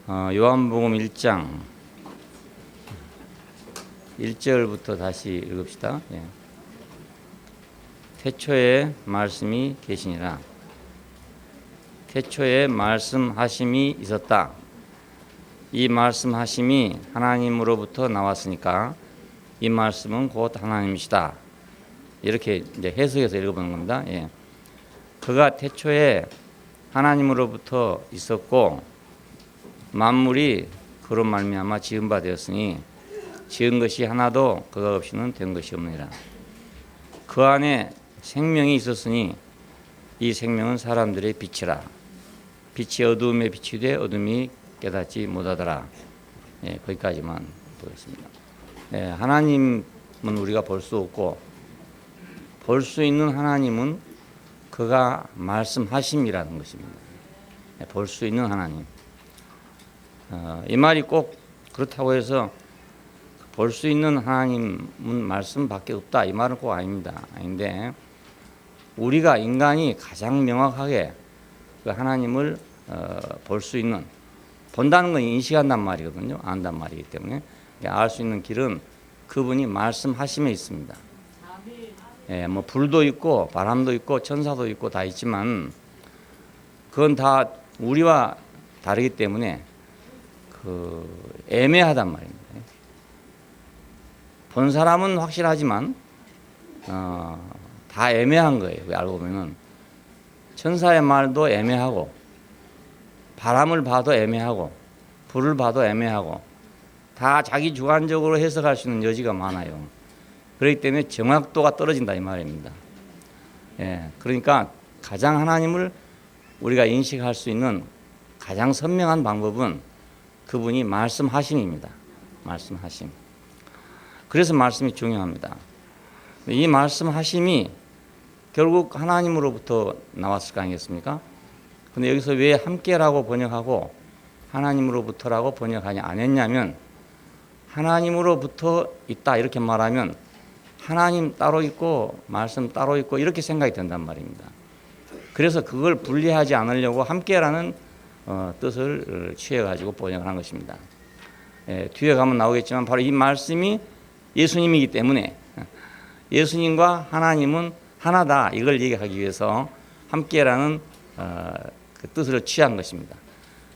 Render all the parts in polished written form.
요한복음 1장 1절부터 다시 읽읍시다. 예. 태초에 말씀이 계시니라. 태초에 말씀하심이 있었다. 이 말씀하심이 하나님으로부터 나왔으니까 이 말씀은 곧 하나님이시다. 이렇게 이제 해석해서 읽어보는 겁니다. 예. 그가 태초에 하나님으로부터 있었고 만물이 그로 말미암아 지은 바 되었으니 지은 것이 하나도 그가 없이는 된 것이 없느니라. 그 안에 생명이 있었으니 이 생명은 사람들의 빛이라. 빛이 어두움에 비치되 어둠이 깨닫지 못하더라. 예, 거기까지만 보겠습니다. 예, 하나님은 우리가 볼 수 없고 볼 수 있는 하나님은 그가 말씀하심이라는 것입니다. 예, 볼 수 있는 하나님. 이 말이 꼭 그렇다고 해서 볼 수 있는 하나님은 말씀밖에 없다 이 말은 꼭 아닙니다. 아닌데 우리가 인간이 가장 명확하게 그 하나님을 볼 수 있는, 본다는 건 인식한단 말이거든요. 안단 말이기 때문에 알 수 있는 길은 그분이 말씀하심에 있습니다. 예, 뭐 불도 있고 바람도 있고 천사도 있고 다 있지만 그건 다 우리와 다르기 때문에 애매하단 말입니다. 본 사람은 확실하지만 다 애매한 거예요. 알고 보면은 천사의 말도 애매하고 바람을 봐도 애매하고 불을 봐도 애매하고 다 자기 주관적으로 해석할 수 있는 여지가 많아요. 그렇기 때문에 정확도가 떨어진다 이 말입니다. 예, 그러니까 가장 하나님을 우리가 인식할 수 있는 가장 선명한 방법은 그분이 말씀하심입니다. 말씀하심. 그래서 말씀이 중요합니다. 이 말씀하심이 결국 하나님으로부터 나왔을 거 아니겠습니까? 근데 여기서 왜 함께라고 번역하고 하나님으로부터라고 번역하지 안 했냐면 하나님으로부터 있다 이렇게 말하면 하나님 따로 있고 말씀 따로 있고 이렇게 생각이 된단 말입니다. 그래서 그걸 분리하지 않으려고 함께라는 뜻을 취해가지고 번역을 한 것입니다. 예, 뒤에 가면 나오겠지만 바로 이 말씀이 예수님이기 때문에 예수님과 하나님은 하나다 이걸 얘기하기 위해서 함께라는 그 뜻을 취한 것입니다.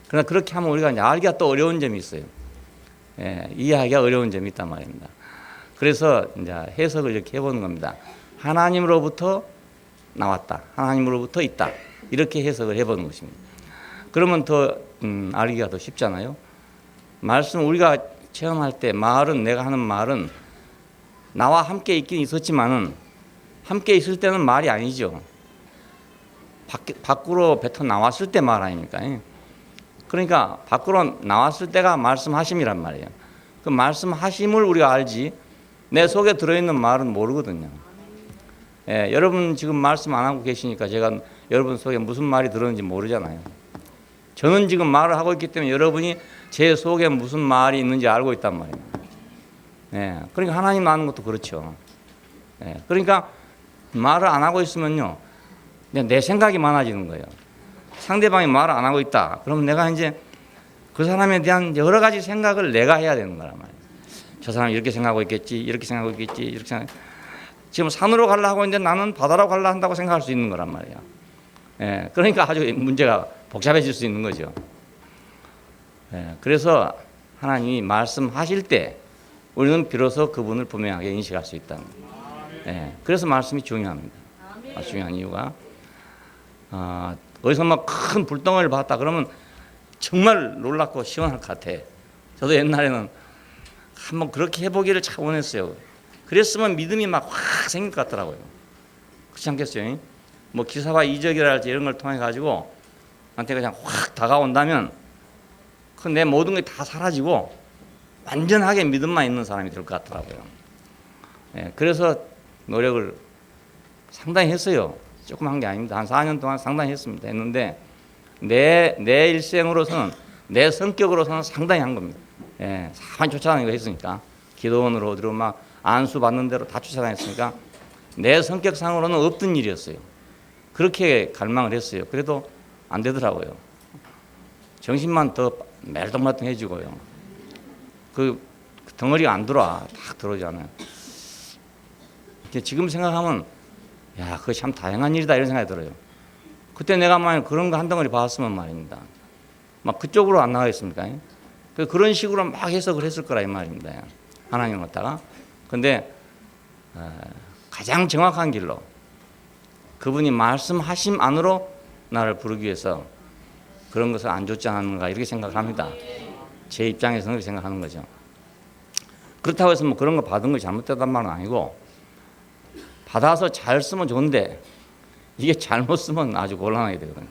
그러나 그렇게 하면 우리가 이제 알기가 또 어려운 점이 있어요. 예, 이해하기가 어려운 점이 있단 말입니다. 그래서 이제 해석을 이렇게 해보는 겁니다. 하나님으로부터 나왔다. 하나님으로부터 있다. 이렇게 해석을 해보는 것입니다. 그러면 더 알기가 더 쉽잖아요. 말씀 우리가 체험할 때 말은 내가 하는 말은 나와 함께 있긴 있었지만은 함께 있을 때는 말이 아니죠. 밖으로 뱉어 나왔을 때 말 아닙니까? 그러니까 밖으로 나왔을 때가 말씀하심이란 말이에요. 그 말씀하심을 우리가 알지 내 속에 들어있는 말은 모르거든요. 예, 여러분 지금 말씀 안 하고 계시니까 제가 여러분 속에 무슨 말이 들었는지 모르잖아요. 저는 지금 말을 하고 있기 때문에 여러분이 제 속에 무슨 말이 있는지 알고 있단 말입니다. 예, 그러니까 하나님 아는 것도 그렇죠. 예, 그러니까 말을 안 하고 있으면요, 그냥 내 생각이 많아지는 거예요. 상대방이 말을 안 하고 있다. 그럼 내가 이제 그 사람에 대한 여러 가지 생각을 내가 해야 되는 거란 말이에요. 저 사람이 이렇게 생각하고 있겠지, 이렇게 생각하고 있겠지, 이렇게 생각. 지금 산으로 가려고 하고 있는데 나는 바다로 가려고 한다고 생각할 수 있는 거란 말이에요. 예, 그러니까 아주 문제가 복잡해질 수 있는 거죠. 예, 그래서 하나님이 말씀하실 때 우리는 비로소 그분을 분명하게 인식할 수 있다는 거예요. 예, 그래서 말씀이 중요합니다. 중요한 이유가 어디서 막 큰 불덩어리를 봤다 그러면 정말 놀랍고 시원할 것 같아. 저도 옛날에는 한번 그렇게 해보기를 참 원했어요. 그랬으면 믿음이 막 확 생길 것 같더라고요. 그렇지 않겠어요? 뭐 기사와 이적이랄지 이런 걸 통해 가지고 나한테 그냥 확 다가온다면 그 내 모든 게 다 사라지고 완전하게 믿음만 있는 사람이 될 것 같더라고요. 예, 그래서 노력을 상당히 했어요. 조금 한 게 아닙니다. 한 4년 동안 상당히 했는데 내 일생으로서는 내 성격으로서는 상당히 한 겁니다. 예, 사만 쫓아다니고 했으니까 기도원으로 어디로 막 안수 받는 대로 다 쫓아다녔으니까 내 성격상으로는 없던 일이었어요. 그렇게 갈망을 했어요. 그래도 안 되더라고요. 정신만 더 멜동멜동 해지고요. 그 덩어리가 안 들어와. 딱 들어오잖아요. 지금 생각하면 야, 그거 참 다양한 일이다 이런 생각이 들어요. 그때 내가 만약 그런 거 한 덩어리 봤으면 말입니다. 막 그쪽으로 안 나가겠습니까? 그런 식으로 막 해석을 했을 거라 이 말입니다. 하나님을 갖다가. 근데 가장 정확한 길로 그분이 말씀하심 안으로 나를 부르기 위해서 그런 것을 안 줬지 않았는가 이렇게 생각합니다. 제 입장에서는 그렇게 생각하는 거죠. 그렇다고 해서 뭐 그런 거 받은 거 잘못됐단 말은 아니고 받아서 잘 쓰면 좋은데 이게 잘못 쓰면 아주 곤란하게 되거든요.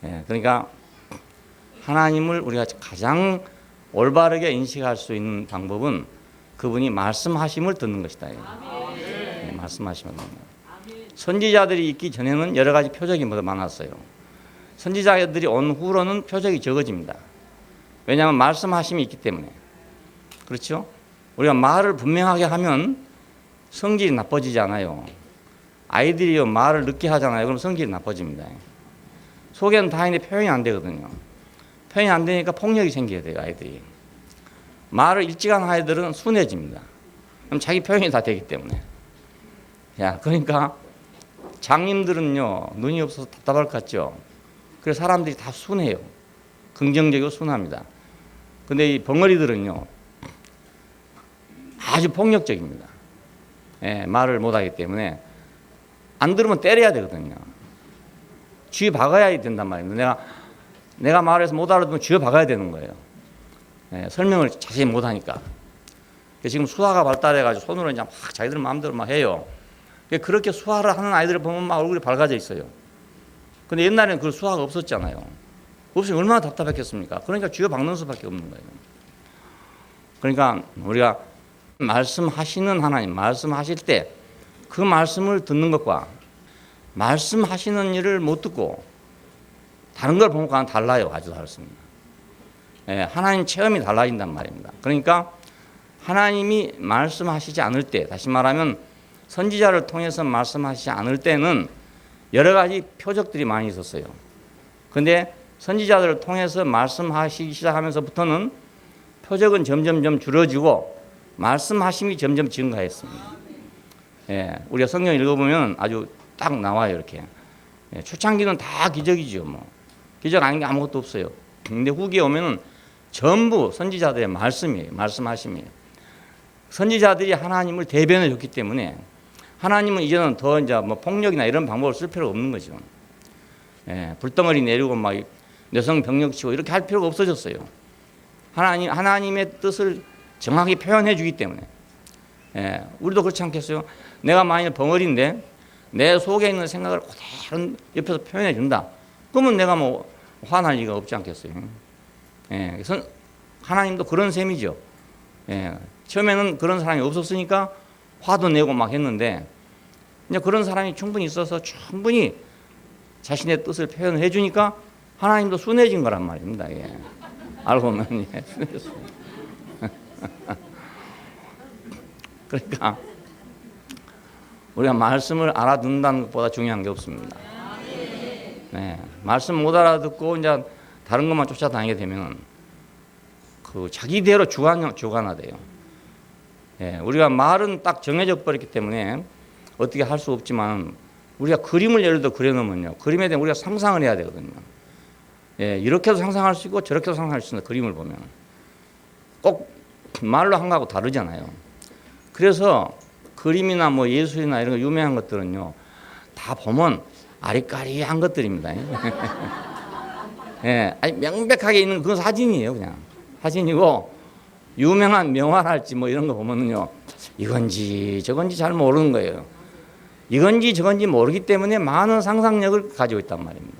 예, 그러니까 하나님을 우리가 가장 올바르게 인식할 수 있는 방법은 그분이 말씀하심을 듣는 것이다. 예, 말씀하심을 듣는 것. 선지자들이 있기 전에는 여러 가지 표적이 모두 많았어요. 선지자들이 온 후로는 표적이 적어집니다. 왜냐하면 말씀하심이 있기 때문에. 그렇죠? 우리가 말을 분명하게 하면 성질이 나빠지지 않아요. 아이들이요 말을 늦게 하잖아요. 그럼 성질이 나빠집니다. 속에는 다 있는데 표현이 안 되거든요. 표현이 안 되니까 폭력이 생겨야 돼요. 아이들이. 말을 일찍 하는 아이들은 순해집니다. 그럼 자기 표현이 다 되기 때문에. 야, 그러니까 장님들은요 눈이 없어서 답답할 것 같죠. 그래서 사람들이 다 순해요. 긍정적이고 순합니다. 근데 이 벙어리들은요 아주 폭력적입니다. 예, 말을 못하기 때문에 안 들으면 때려야 되거든요. 쥐 박아야 된단 말입니다. 내가 말해서 못 알아듣으면 쥐어 박아야 되는 거예요. 예, 설명을 자세히 못하니까. 지금 수화가 발달해가지고 손으로 이제 막 자기들 마음대로 막 해요. 그렇게 수화를 하는 아이들을 보면 막 얼굴이 밝아져 있어요. 근데 옛날에는 그 수화가 없었잖아요. 없으면 얼마나 답답했겠습니까? 그러니까 쥐어 박는 수밖에 없는 거예요. 그러니까 우리가 말씀하시는 하나님, 말씀하실 때 그 말씀을 듣는 것과 말씀하시는 일을 못 듣고 다른 걸 보니까 달라요. 아주 다릅니다. 예, 하나님 체험이 달라진단 말입니다. 그러니까 하나님이 말씀하시지 않을 때, 다시 말하면 선지자를 통해서 말씀하시지 않을 때는 여러 가지 표적들이 많이 있었어요. 근데 선지자들을 통해서 말씀하시기 시작하면서부터는 표적은 점점 줄어지고 말씀하심이 점점 증가했습니다. 예, 우리가 성경 읽어보면 아주 딱 나와요. 이렇게. 예, 초창기는 다 기적이죠. 뭐. 기적 아닌 게 아무것도 없어요. 근데 후기에 오면은 전부 선지자들의 말씀이에요. 말씀하심이에요. 선지자들이 하나님을 대변해 줬기 때문에 하나님은 이제는 더 이제 뭐 폭력이나 이런 방법을 쓸 필요가 없는 거죠. 예, 불덩어리 내리고 막 뇌성 병력 치고 이렇게 할 필요가 없어졌어요. 하나님의 뜻을 정확히 표현해 주기 때문에. 예, 우리도 그렇지 않겠어요? 내가 만일 벙어리인데 내 속에 있는 생각을 그대로 옆에서 표현해 준다. 그러면 내가 뭐 화날 리가 없지 않겠어요? 예, 그래서 하나님도 그런 셈이죠. 예, 처음에는 그런 사람이 없었으니까 화도 내고 막 했는데 이제 그런 사람이 충분히 있어서 충분히 자신의 뜻을 표현해 주니까 하나님도 순해진 거란 말입니다. 예. 알고 보면 예, 순해졌습니다. 그러니까 우리가 말씀을 알아듣는다는 것보다 중요한 게 없습니다. 네, 말씀 못 알아듣고 이제 다른 것만 쫓아다니게 되면 그 자기대로 주관화돼요. 예, 우리가 말은 딱 정해져 버렸기 때문에 어떻게 할 수 없지만 우리가 그림을 예를 들어 그려놓으면요, 그림에 대한 우리가 상상을 해야 되거든요. 예, 이렇게도 상상할 수 있고 저렇게도 상상할 수 있는 그림을 보면 꼭 말로 한 거하고 다르잖아요. 그래서 그림이나 뭐 예술이나 이런 거 유명한 것들은요, 다 보면 아리까리한 것들입니다. 예, 아니 명백하게 있는 그건 사진이에요. 그냥 사진이고 유명한 명화랄지 뭐 이런 거 보면은요, 이건지 저건지 잘 모르는 거예요. 이건지 저건지 모르기 때문에 많은 상상력을 가지고 있단 말입니다.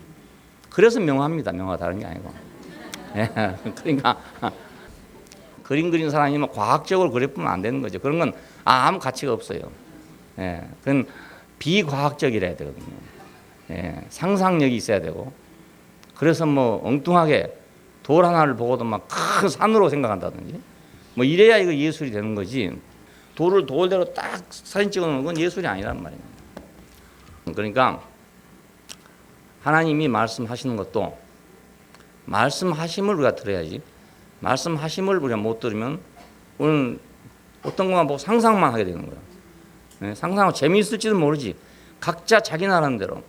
그래서 명화입니다. 명화 다른 게 아니고. 예, 그러니까 그림 그리는 사람이 뭐 과학적으로 그려보면 안 되는 거죠. 그런 건 아무 가치가 없어요. 예, 그건 비과학적이라야 되거든요. 예, 상상력이 있어야 되고. 그래서 뭐 엉뚱하게 돌 하나를 보고도 막 큰 산으로 생각한다든지 뭐 이래야 이거 예술이 되는 거지. 돌을 돌대로 딱 사진 찍어 놓은 건 예술이 아니란 말입니다. 그러니까 하나님이 말씀하시는 것도 말씀하심을 우리가 들어야지. 말씀하심을 우리가 못 들으면 우리는 어떤 것만 보고 상상만 하게 되는 거야. 네, 상상하고 재미있을지도 모르지. 각자 자기 나름대로.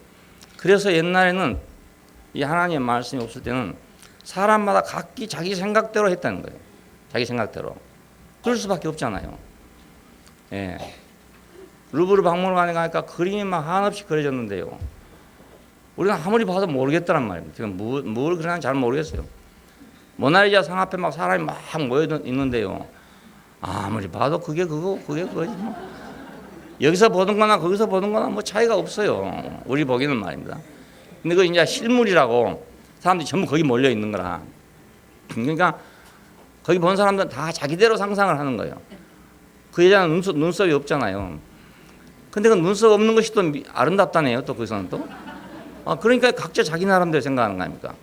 그래서 옛날에는 이 하나님의 말씀이 없을 때는 사람마다 각기 자기 생각대로 했다는 거예요. 자기 생각대로. 그럴 수밖에 없잖아요. 예. 루브르 박물관에 가니까 그림이 막 한없이 그려졌는데요. 우리는 아무리 봐도 모르겠다는 말입니다. 지금 뭘 그러는지 잘 모르겠어요. 모나리자 상 앞에 막 사람이 막 모여 있는데요. 아무리 봐도 그게 그거지 뭐. 여기서 보는 거나 거기서 보는 거나 뭐 차이가 없어요. 우리 보기는 말입니다. 근데 그 이제 실물이라고 사람들이 전부 거기 몰려 있는 거라. 그러니까 거기 본 사람들은 다 자기대로 상상을 하는 거예요. 그 여자는 눈썹이 없잖아요. 근데 그 눈썹 없는 것이 또 아름답다네요. 또 거기서는 또. 그러니까 각자 자기 나름대로 생각하는 거 아닙니까?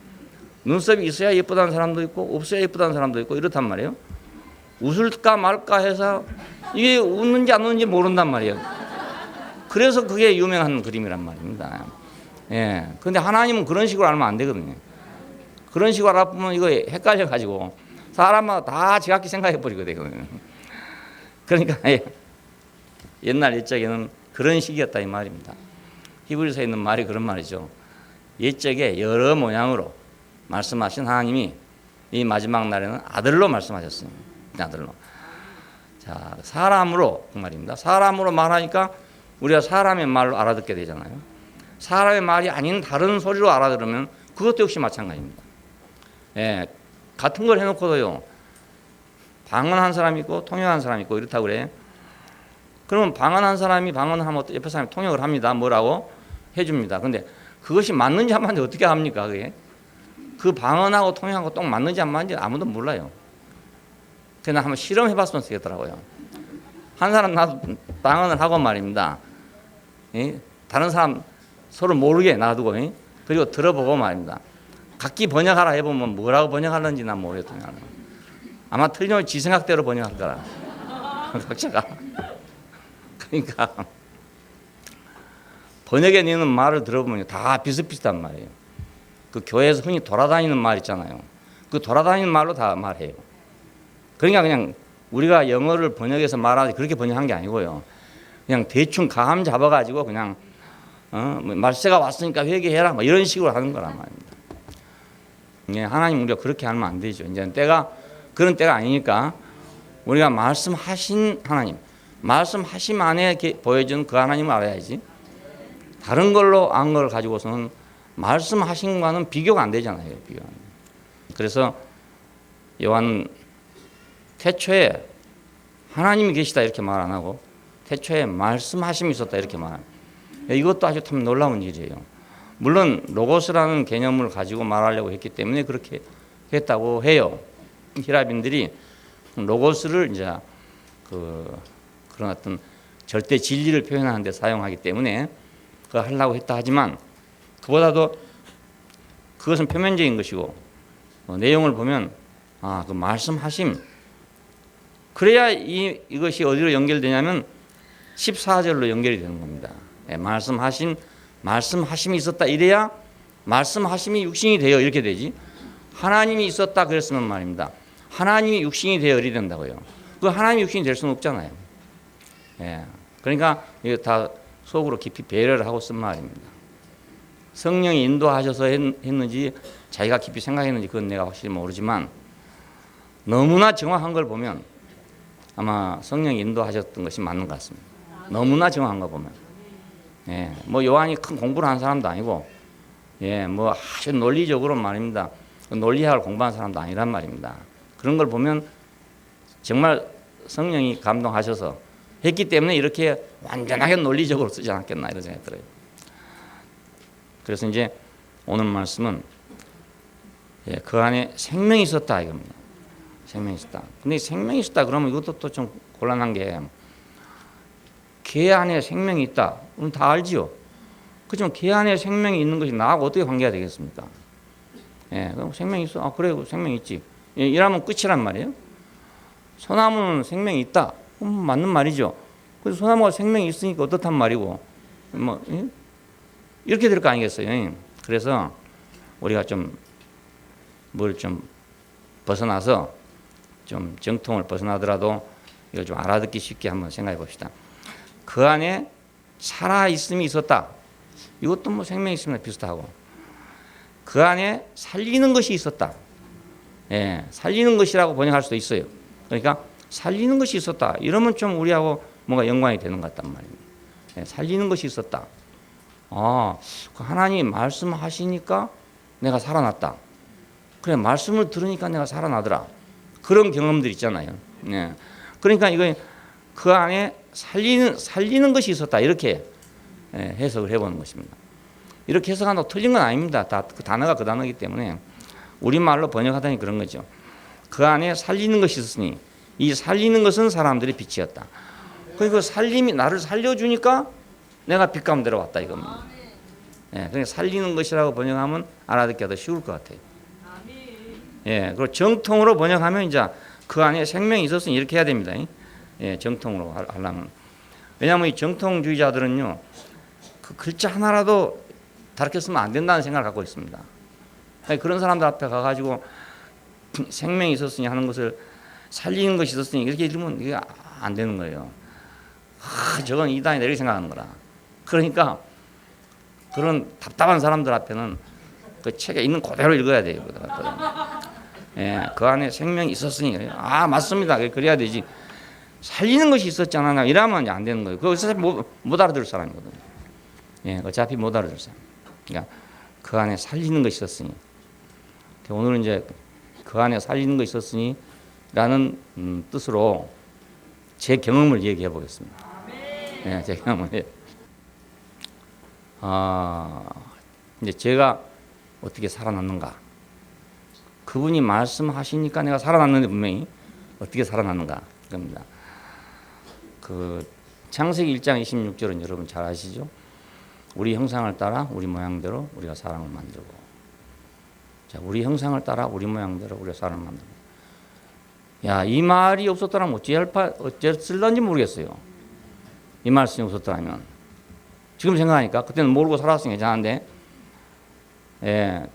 눈썹이 있어야 예쁘다는 사람도 있고 없어야 예쁘다는 사람도 있고 이렇단 말이에요. 웃을까 말까 해서 이게 웃는지 안 웃는지 모른단 말이에요. 그래서 그게 유명한 그림이란 말입니다. 예. 근데 하나님은 그런 식으로 알면 안 되거든요. 그런 식으로 알아보면 이거 헷갈려 가지고 사람마다 다 지각기 생각해 버리거든요. 그러니까 옛날 옛적에는 그런 식이었다 이 말입니다. 히브리서에 있는 말이 그런 말이죠. 옛적에 여러 모양으로 말씀하신 하나님이 이 마지막 날에는 아들로 말씀하셨어요. 아들로. 자, 사람으로 그 말입니다. 사람으로 말하니까 우리가 사람의 말로 알아듣게 되잖아요. 사람의 말이 아닌 다른 소리로 알아들으면 그것도 역시 마찬가지입니다. 예, 같은 걸 해놓고도요. 방언한 사람이 있고 통역한 사람이 있고 이렇다고 그래. 그러면 방언한 사람이 방언하면 옆에 사람이 통역을 합니다. 뭐라고? 해줍니다. 근데 그것이 맞는지 안 맞는지 어떻게 합니까? 그게? 그 방언하고 통역하고 똥 맞는지 안 맞는지 아무도 몰라요. 그냥 한번 실험해봤으면 되겠더라고요. 한 사람 나도 방언을 하고 말입니다. 다른 사람 서로 모르게 놔두고 그리고 들어보고 말입니다. 각기 번역하라 해보면 뭐라고 번역하는지 난 모르겠더니 아마 틀리면 지 생각대로 번역할 거라. 각자가. 그러니까 번역에 내는 말을 들어보면 다 비슷비슷한 말이에요. 그 교회에서 흔히 돌아다니는 말 있잖아요. 그 돌아다니는 말로 다 말해요. 그러니까 그냥 우리가 영어를 번역해서 말하지 그렇게 번역한 게 아니고요. 그냥 대충 감 잡아가지고 그냥 말세가 왔으니까 회개해라 뭐 이런 식으로 하는 거란 말입니다. 예, 하나님 우리가 그렇게 하면 안 되죠. 이제 때가 그런 때가 아니니까 우리가 말씀하신 하나님, 말씀하심 안에 보여준 그 하나님을 알아야지. 다른 걸로 안 걸 가지고서는 말씀하신 것과는 비교가 안 되잖아요. 비교가. 그래서 요한 태초에 하나님이 계시다 이렇게 말 안 하고 태초에 말씀하심이 있었다 이렇게 말합니다. 이것도 아주 참 놀라운 일이에요. 물론 로고스라는 개념을 가지고 말하려고 했기 때문에 그렇게 했다고 해요. 히라빈들이 로고스를 이제 그런 어떤 절대 진리를 표현하는 데 사용하기 때문에 그거 하려고 했다 하지만 그보다도 그것은 표면적인 것이고 내용을 보면 그 말씀하심 그래야 이것이 어디로 연결되냐면 14절로 연결이 되는 겁니다. 말씀하심이 있었다 이래야 말씀하심이 육신이 되어 이렇게 되지. 하나님이 있었다 그랬으면 말입니다. 하나님이 육신이 되어 이래 된다고요. 그 하나님이 육신이 될 수는 없잖아요. 예. 그러니까 이거 다 속으로 깊이 배려를 하고 쓴 말입니다. 성령이 인도하셔서 했는지 자기가 깊이 생각했는지 그건 내가 확실히 모르지만 너무나 정확한 걸 보면 아마 성령이 인도하셨던 것이 맞는 것 같습니다. 너무나 정확한 거 보면. 예, 뭐 요한이 큰 공부를 한 사람도 아니고, 예, 뭐 아주 논리적으로 말입니다. 논리학을 공부한 사람도 아니란 말입니다. 그런 걸 보면 정말 성령이 감동하셔서 했기 때문에 이렇게 완전하게 논리적으로 쓰지 않았겠나 이런 생각이 들어요. 그래서 이제 오늘 말씀은 그 안에 생명이 있었다 이겁니다. 생명이 있었다. 근데 생명이 있었다 그러면 이것도 또 좀 곤란한 게 개 안에 생명이 있다. 그럼 다 알지요. 그렇지만 개 안에 생명이 있는 것이 나하고 어떻게 관계가 되겠습니까? 예, 그럼 생명이 있어. 그래, 생명이 있지. 이러면 끝이란 말이에요. 소나무는 생명이 있다. 맞는 말이죠. 그래서 소나무가 생명이 있으니까 어떻단 말이고, 뭐 이렇게 될 거 아니겠어요. 그래서 우리가 좀 뭘 좀 벗어나서 좀 정통을 벗어나더라도 이걸 좀 알아듣기 쉽게 한번 생각해 봅시다. 그 안에 살아있음이 있었다. 이것도 뭐 생명이 있음이랑 비슷하고, 그 안에 살리는 것이 있었다. 예, 살리는 것이라고 번역할 수도 있어요. 그러니까 살리는 것이 있었다. 이러면 좀 우리하고 뭔가 연관이 되는 것 같단 말입니다. 예, 살리는 것이 있었다. 그 하나님 말씀하시니까 내가 살아났다. 그래, 말씀을 들으니까 내가 살아나더라. 그런 경험들 있잖아요. 예. 그러니까 이거 그 안에 살리는 것이 있었다. 이렇게 해석을 해보는 것입니다. 이렇게 해석한다고 틀린 건 아닙니다. 다 그 단어가 그 단어이기 때문에 우리말로 번역하다니 그런 거죠. 그 안에 살리는 것이 있었으니 이 살리는 것은 사람들의 빛이었다. 그러니까 살림이 나를 살려주니까 내가 빛 가운데 왔다 이겁니다. 예, 그러니까 살리는 것이라고 번역하면 알아듣기가 더 쉬울 것 같아요. 예, 그리고 정통으로 번역하면 이제 그 안에 생명이 있었으니 이렇게 해야 됩니다. 예, 정통으로 하려면. 왜냐하면 이 정통주의자들은요, 그 글자 하나라도 다르게 쓰면 안 된다는 생각을 갖고 있습니다. 그런 사람들 앞에 가가지고 생명이 있었으니 하는 것을 살리는 것이 있었으니 이렇게 이러면 이게 안 되는 거예요. 저건 이단이다 이렇게 생각하는 거라. 그러니까 그런 답답한 사람들 앞에는 그 책에 있는 그대로 읽어야 돼요. 예, 그 안에 생명이 있었으니 맞습니다. 그래야 되지. 살리는 것이 있었잖아. 이러면 안 되는 거예요. 그거 못 알아들 사람이거든요. 예, 어차피 못 알아들 사람. 그러니까 그 안에 살리는 것이 있었으니. 오늘은 이제 그 안에 살리는 것이 있었으니라는 뜻으로 제 경험을 얘기해 보겠습니다. 예, 제 경험을. 이제 제가 어떻게 살아났는가? 그분이 말씀하시니까 내가 살아났는데 분명히 어떻게 살아났는가? 그겁니다. 그 창세기 1장 26절은 여러분 잘 아시죠? 우리 형상을 따라 우리 모양대로 우리가 사람을 만들고, 자, 우리 형상을 따라 우리 모양대로 우리가 사람을 만들고. 야, 이 말이 없었더라면 어찌했을런지 모르겠어요. 이 말씀이 없었더라면. 지금 생각하니까 그때는 모르고 살았으면 괜찮은데, 예,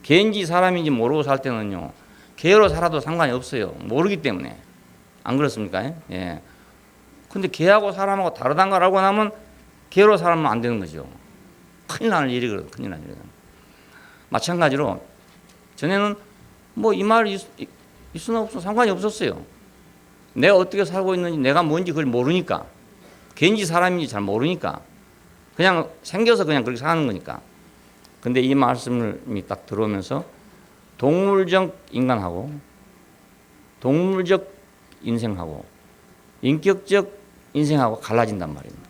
개인지 사람인지 모르고 살 때는요, 개로 살아도 상관이 없어요. 모르기 때문에. 안 그렇습니까? 예. 근데 개하고 사람하고 다르다는 걸 알고 나면 개로 살면 안 되는 거죠. 큰일 나는 일이거든. 큰일 나는 일이거든. 마찬가지로 전에는 뭐 이 말이 있으나 없으나 상관이 없었어요. 내가 어떻게 살고 있는지, 내가 뭔지 그걸 모르니까, 개인지 사람인지 잘 모르니까 그냥 생겨서 그냥 그렇게 사는 거니까. 근데 이 말씀이 딱 들어오면서 동물적 인간하고 동물적 인생하고 인격적 인생하고 갈라진단 말입니다.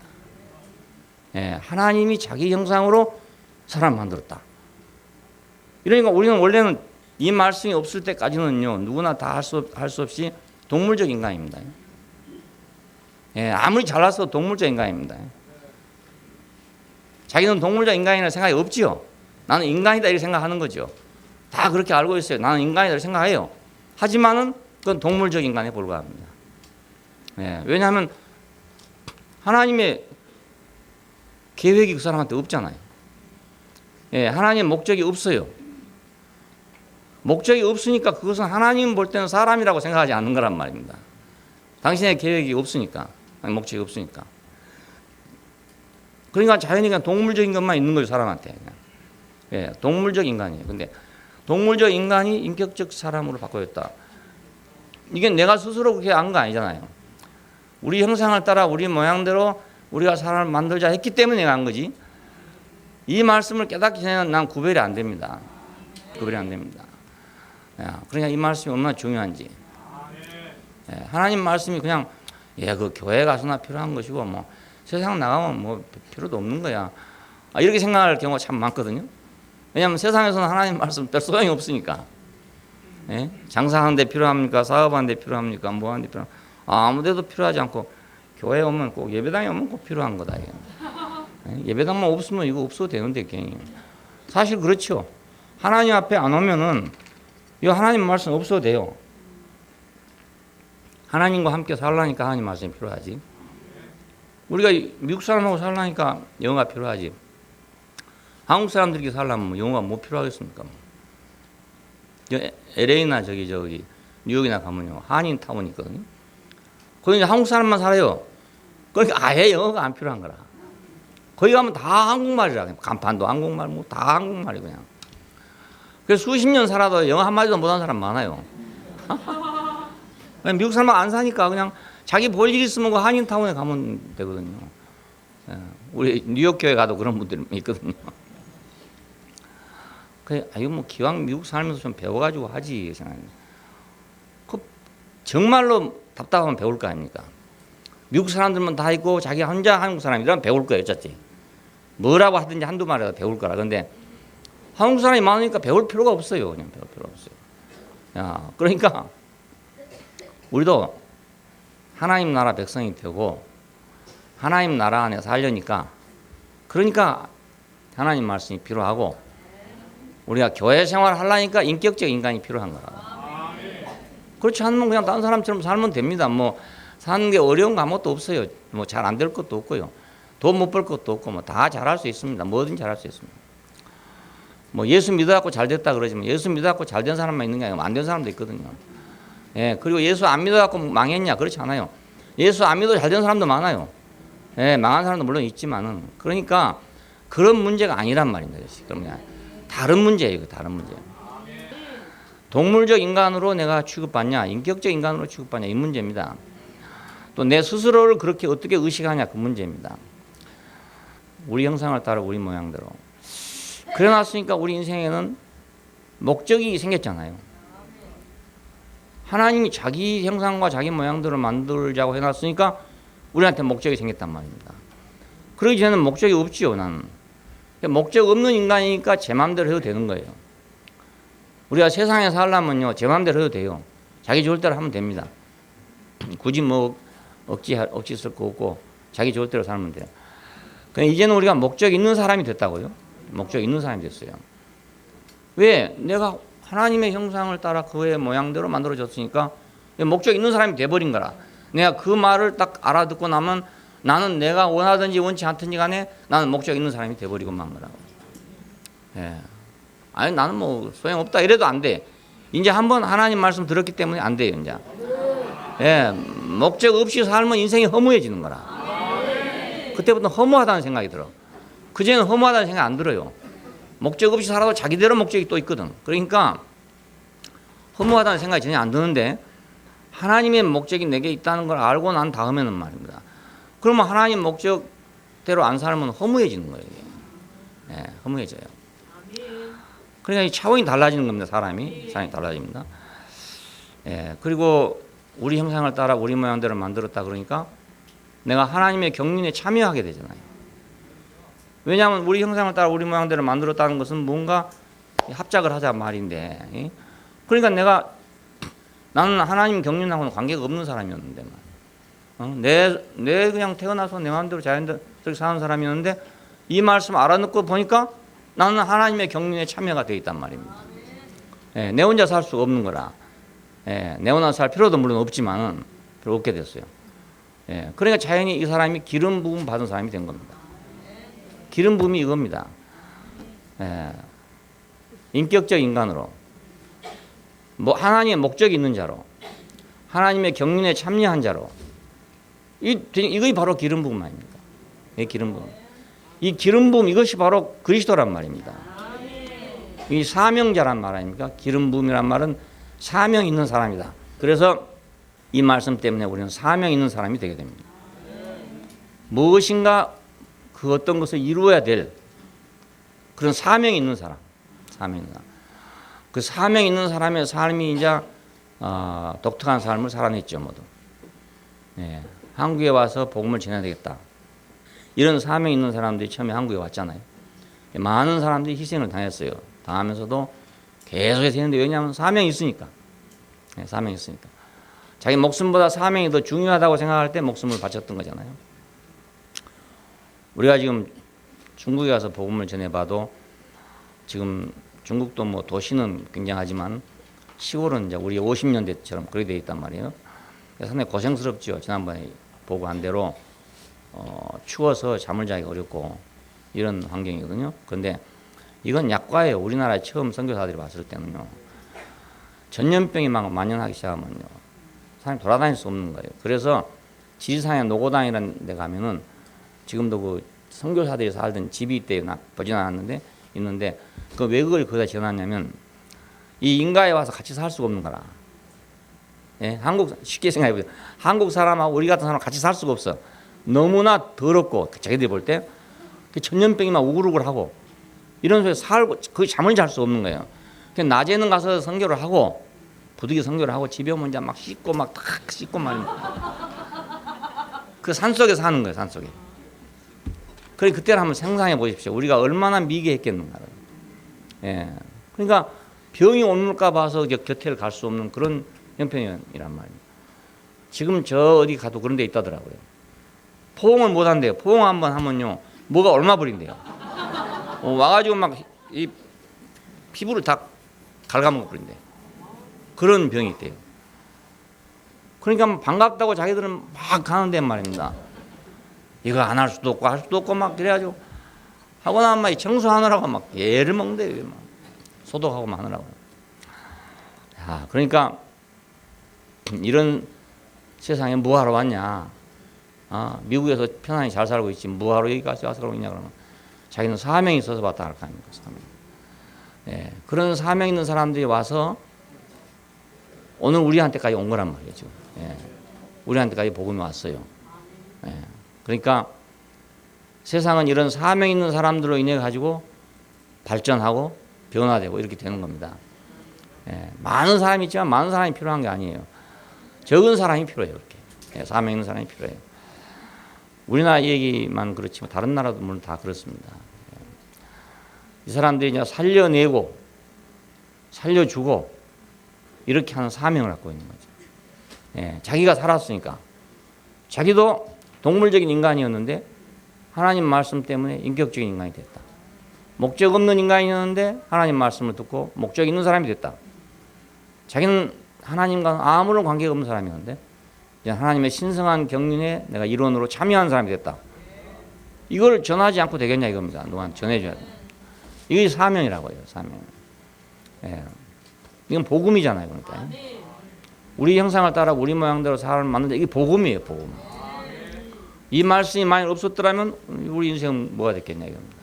예, 하나님이 자기 형상으로 사람을 만들었다. 이러니까 우리는 원래는 이 말씀이 없을 때까지는요, 누구나 다 할 수 없이 동물적 인간입니다. 예, 아무리 잘났어도 동물적 인간입니다. 자기는 동물적 인간이라는 생각이 없지요. 나는 인간이다 이렇게 생각하는 거죠. 다 그렇게 알고 있어요. 나는 인간이다 이렇게 생각해요. 하지만은 그건 동물적 인간에 불과합니다. 예, 왜냐하면 하나님의 계획이 그 사람한테 없잖아요. 예, 하나님의 목적이 없어요. 목적이 없으니까 그것은 하나님 볼 때는 사람이라고 생각하지 않는 거란 말입니다. 당신의 계획이 없으니까, 목적이 없으니까. 그러니까 자연히 그냥 동물적인 것만 있는 거예요, 사람한테. 예, 동물적 인간이에요. 근데 동물적 인간이 인격적 사람으로 바꿔졌다. 이게 내가 스스로 그렇게 한 거 아니잖아요. 우리 형상을 따라 우리 모양대로 우리가 사람을 만들자 했기 때문에 내가 한 거지. 이 말씀을 깨닫기 전에는 난 구별이 안 됩니다. 구별이 안 됩니다. 그러니까 이 말씀이 얼마나 중요한지. 하나님 말씀이 그냥 그 교회 가서나 필요한 것이고 뭐 세상 나가면 뭐 필요도 없는 거야. 이렇게 생각할 경우가 참 많거든요. 왜냐하면 세상에서는 하나님 말씀 별 소용이 없으니까. 장사하는 데 필요합니까? 사업하는 데 필요합니까? 뭐 하는 데 필요합니까? 아무 데도 필요하지 않고 교회에 오면 꼭 예배당에 오면 꼭 필요한 거다. 예배당만 없으면 이거 없어도 되는데 괜히. 사실 그렇죠. 하나님 앞에 안 오면은 이 하나님 말씀 없어도 돼요. 하나님과 함께 살라니까 하나님 말씀이 필요하지. 우리가 미국 사람하고 살라니까 영어가 필요하지. 한국 사람들끼리 살려면 영어가 뭐 필요하겠습니까? LA나 저기 뉴욕이나 가면요 한인 타운이 있거든요. 거기 이제 한국 사람만 살아요. 그러니까 아예 영어가 안 필요한 거라. 거기 가면 다 한국말이라. 간판도 한국말, 뭐 다 한국말이 그냥. 그래서 수십 년 살아도 영어 한마디도 못하는 사람 많아요. 미국 사람 안 사니까 그냥 자기 볼 일 있으면 그 한인타운에 가면 되거든요. 우리 뉴욕 교회 가도 그런 분들이 있거든요. 그래, 이거 뭐 기왕 미국 살면서 좀 배워가지고 하지 생각해요. 그 정말로 답답하면 배울 거 아닙니까? 미국 사람들만 다 있고 자기 혼자 한국 사람이라면 배울 거예요, 어차피. 뭐라고 하든지 한두 마디라도 배울 거라. 근데 한국 사람이 많으니까 배울 필요가 없어요. 그냥 배울 필요가 없어요. 야, 그러니까 우리도 하나님 나라 백성이 되고 하나님 나라 안에 살려니까 그러니까 하나님 말씀이 필요하고 우리가 교회 생활을 하려니까 인격적 인간이 필요한 거라. 그렇지 않으면 그냥 다른 사람처럼 살면 됩니다. 뭐 사는 게 어려운 거 아무것도 없어요. 뭐 잘 안 될 것도 없고요. 돈 못 벌 것도 없고 뭐 다 잘할 수 있습니다. 뭐든 잘할 수 있습니다. 뭐 예수 믿어갖고 잘 됐다 그러지만 예수 믿어갖고 잘 된 사람만 있는 게 아니고 안 된 사람도 있거든요. 예, 그리고 예수 안 믿어갖고 망했냐? 그렇지 않아요. 예수 안 믿어 잘 된 사람도 많아요. 예, 망한 사람도 물론 있지만은 그러니까 그런 문제가 아니란 말입니다. 그러면 다른 문제예요. 다른 문제. 동물적 인간으로 내가 취급받냐, 인격적 인간으로 취급받냐 이 문제입니다. 또 내 스스로를 그렇게 어떻게 의식하냐 그 문제입니다. 우리 형상을 따라 우리 모양대로. 그래놨으니까 우리 인생에는 목적이 생겼잖아요. 하나님이 자기 형상과 자기 모양대로 만들자고 해놨으니까 우리한테 목적이 생겼단 말입니다. 그러기 전에는 목적이 없지요. 나는 목적 없는 인간이니까 제 마음대로 해도 되는 거예요. 우리가 세상에 살려면요 제 마음대로 해도 돼요. 자기 좋을 대로 하면 됩니다. 굳이 뭐 억지 쓸 거 없고 자기 좋을 대로 살면 돼요. 그러니까 이제는 우리가 목적 있는 사람이 됐다고요. 목적 있는 사람이 됐어요. 왜? 내가 하나님의 형상을 따라 그의 모양대로 만들어졌으니까 목적 있는 사람이 돼버린 거라. 내가 그 말을 딱 알아듣고 나면 나는 내가 원하든지 원치 않든지 간에 나는 목적 있는 사람이 돼버리고 만 거라고. 예. 아니 나는 뭐 소용없다 이래도 안 돼. 이제 한번 하나님 말씀 들었기 때문에 안 돼요. 이제. 예. 목적 없이 살면 인생이 허무해지는 거라. 그때부터 허무하다는 생각이 들어. 그전에는 허무하다는 생각 안 들어요. 목적 없이 살아도 자기대로 목적이 또 있거든. 그러니까 허무하다는 생각이 전혀 안 드는데 하나님의 목적이 내게 있다는 걸 알고 난 다음에는 말입니다. 그러면 하나님 목적대로 안 살면 허무해지는 거예요. 예, 허무해져요. 그러니까 이 차원이 달라지는 겁니다. 사람이 달라집니다. 예, 그리고 우리 형상을 따라 우리 모양대로 만들었다 그러니까 내가 하나님의 경륜에 참여하게 되잖아요. 왜냐하면 우리 형상을 따라 우리 모양대로 만들었다는 것은 뭔가 합작을 하자 말인데, 그러니까 나는 하나님 경륜하고는 관계가 없는 사람이었는데, 내 그냥 태어나서 내 마음대로 자연스럽게 사는 사람이었는데 이 말씀 알아듣고 보니까 나는 하나님의 경륜에 참여가 되어 있단 말입니다. 예, 내 혼자 살 수가 없는 거라. 예, 내 혼자 살 필요도 물론 없지만은 별로 없게 됐어요. 예, 그러니까 자연히 이 사람이 기름 부음 받은 사람이 된 겁니다. 기름 부음이 이겁니다. 예, 인격적 인간으로, 뭐 하나님의 목적이 있는 자로, 하나님의 경륜에 참여한 자로, 이것이 바로 기름 부음 아닙니까? 이 기름 부음. 이 기름 부음 이것이 바로 그리스도란 말입니다. 이 사명자란 말 아닙니까? 기름 부음이란 말은 사명 있는 사람이다. 그래서 이 말씀 때문에 우리는 사명 있는 사람이 되게 됩니다. 무엇인가 그 어떤 것을 이루어야 될 그런 사명이 있는 사람, 그 사명 있는 사람의 삶이 이제 독특한 삶을 살아냈죠, 모두. 예, 한국에 와서 복음을 전해야 되겠다. 이런 사명 있는 사람들이 처음에 한국에 왔잖아요. 많은 사람들이 희생을 당했어요. 당하면서도 계속해서 했는데 왜냐하면 사명이 있으니까. 예, 사명이 있으니까. 자기 목숨보다 사명이 더 중요하다고 생각할 때 목숨을 바쳤던 거잖아요. 우리가 지금 중국에 가서 복음을 전해봐도 지금 중국도 뭐 도시는 굉장하지만 시골은 이제 우리 50년대처럼 그렇게 되어 있단 말이에요. 상당히 고생스럽죠. 지난번에 보고한 대로 추워서 잠을 자기가 어렵고 이런 환경이거든요. 그런데 이건 약과예요. 우리나라에 처음 선교사들이 왔을 때는요. 전염병이 막 만연하기 시작하면요, 사람이 돌아다닐 수 없는 거예요. 그래서 지리산의 노고당이라는 데 가면은 지금도 그 선교사들이 살던 집이 있대요. 보진 않았는데 있는데 그 왜 그걸 거기다 지어놨냐면 이 인가에 와서 같이 살 수가 없는 거라. 예? 한국 쉽게 생각해 보세요. 한국 사람하고 우리 같은 사람 같이 살 수가 없어. 너무나 더럽고 자기들이 볼 때 전염병이 막 우글우글하고 이런 속에 살고 거의 잠을 잘 수 없는 거예요. 낮에는 가서 선교를 하고 부득이 선교를 하고 집에 오면 이제 막 씻고 막 탁 씻고 말입니다. 그 산속에서 하는 거예요. 산속에. 그래 그때를 한번 상상해 보십시오. 우리가 얼마나 미개했겠는가를. 예. 그러니까 병이 옮을까 봐서 곁에 갈 수 없는 그런 형편이란 말입니다. 지금 저 어디 가도 그런 데 있다더라고요. 포옹을 못 한대요. 포옹 한번 하면요, 뭐가 얼마 버린대요. 와가지고 막 이 피부를 다 갉아먹어 버린대. 그런 병이 있대요. 그러니까 반갑다고 자기들은 막 가는데 말입니다. 이거 안 할 수도 없고 할 수도 없고 막 그래가지고 하고 나면 막 청소하느라고 막 애를 먹는데요. 막 소독하고 막 하느라고. 야, 그러니까 이런 세상에 뭐하러 왔냐? 미국에서 편안히 잘 살고 있지 뭐하러 여기까지 와서 그러고 있냐 그러면 자기는 사명이 있어서 왔다 할 거 아닙니까? 사명. 예, 그런 사명 있는 사람들이 와서 오늘 우리한테까지 온 거란 말이죠. 예, 우리한테까지 복음이 왔어요. 예, 그러니까 세상은 이런 사명 있는 사람들로 인해 가지고 발전하고 변화되고 이렇게 되는 겁니다. 예, 많은 사람이 있지만 많은 사람이 필요한 게 아니에요. 적은 사람이 필요해요. 그렇게. 예, 사명 있는 사람이 필요해요. 우리나라 얘기만 그렇지만 다른 나라도 물론 다 그렇습니다. 예. 이 사람들이 이제 살려내고 살려주고 이렇게 하는 사명을 갖고 있는 거죠. 예, 자기가 살았으니까. 자기도 동물적인 인간이었는데 하나님 말씀 때문에 인격적인 인간이 됐다. 목적 없는 인간이었는데 하나님 말씀을 듣고 목적 있는 사람이 됐다. 자기는 하나님과 아무런 관계가 없는 사람이었는데 하나님의 신성한 경륜에 내가 일원으로 참여한 사람이 됐다. 이걸 전하지 않고 되겠냐 이겁니다. 누구한테 전해줘야 돼. 이게 사명이라고 해요. 사명. 예. 이건 복음이잖아요. 그러니까 우리 형상을 따라 우리 모양대로 사람을 만드는데 이게 복음이에요. 복음. 이 말씀이 만약 없었더라면 우리 인생은 뭐가 됐겠냐 이겁니다.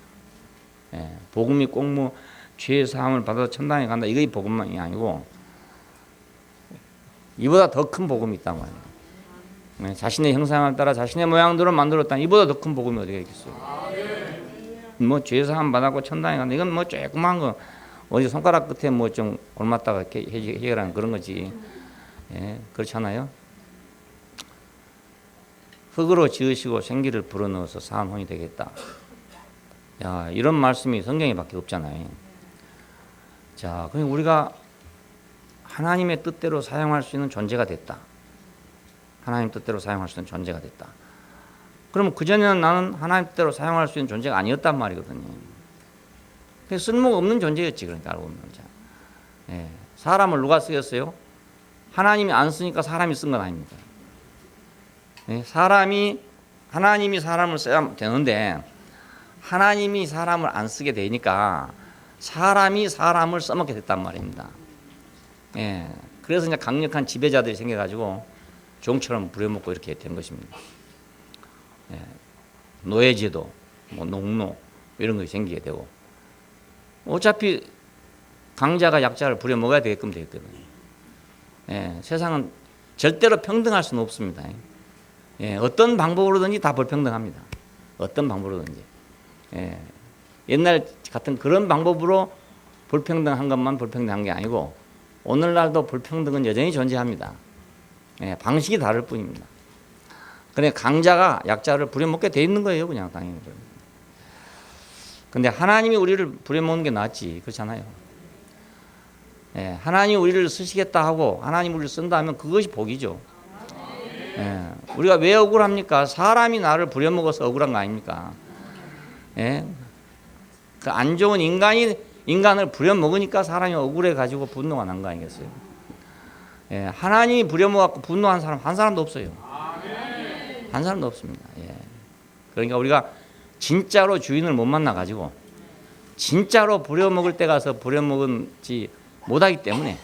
예. 복음이 꼭 뭐 죄의 사함을 받아서 천당에 간다. 이게 복음만이 아니고 이보다 더 큰 복음이 있단 말이에요. 네, 자신의 형상을 따라 자신의 모양대로 만들었다는 이보다 더 큰 복음이 어디가 있겠어요. 뭐 죄사함 받았고 천당에 간다. 이건 뭐 조그만 거 어디 손가락 끝에 뭐 좀 골맞다가 해결하는 그런 거지. 예, 그렇잖아요. 흙으로 지으시고 생기를 불어넣어서 사한 혼이 되겠다. 야, 이런 말씀이 성경에밖에 없잖아요. 자, 그럼 우리가 하나님의 뜻대로 사용할 수 있는 존재가 됐다. 하나님 뜻대로 사용할 수 있는 존재가 됐다. 그러면 그전에는 나는 하나님 뜻대로 사용할 수 있는 존재가 아니었단 말이거든요. 쓸모가 없는 존재였지. 그러니까 알고 보면. 예. 사람을 누가 쓰였어요? 하나님이 안 쓰니까 사람이 쓴 건 아닙니다. 예. 하나님이 사람을 써야 되는데 하나님이 사람을 안 쓰게 되니까 사람이 사람을 써먹게 됐단 말입니다. 예. 그래서 이제 강력한 지배자들이 생겨가지고 종처럼 부려먹고 이렇게 된 것입니다. 예. 노예제도, 뭐 농노 이런 것이 생기게 되고 어차피 강자가 약자를 부려먹어야 되게끔 되거든요. 예. 세상은 절대로 평등할 수는 없습니다. 예. 어떤 방법으로든지 다 불평등합니다. 어떤 방법으로든지. 예. 옛날 같은 그런 방법으로 불평등한 것만 불평등한 게 아니고 오늘날도 불평등은 여전히 존재합니다. 예, 방식이 다를 뿐입니다. 그래 강자가 약자를 부려먹게 돼 있는 거예요, 그냥 당연히. 근데 하나님이 우리를 부려먹는 게 낫지, 그렇잖아요. 예, 하나님 우리를 쓰시겠다 하고 하나님 우리를 쓴다 하면 그것이 복이죠. 예, 우리가 왜 억울합니까? 사람이 나를 부려먹어서 억울한 거 아닙니까? 예, 그 안 좋은 인간을 부려먹으니까 사람이 억울해 가지고 분노가 난 거 아니겠어요? 예, 하나님이 부려먹고 분노한 사람 한 사람도 없어요. 한 사람도 없습니다. 예. 그러니까 우리가 진짜로 주인을 못 만나 가지고 진짜로 부려먹을 때 가서 부려먹은지 못하기 때문에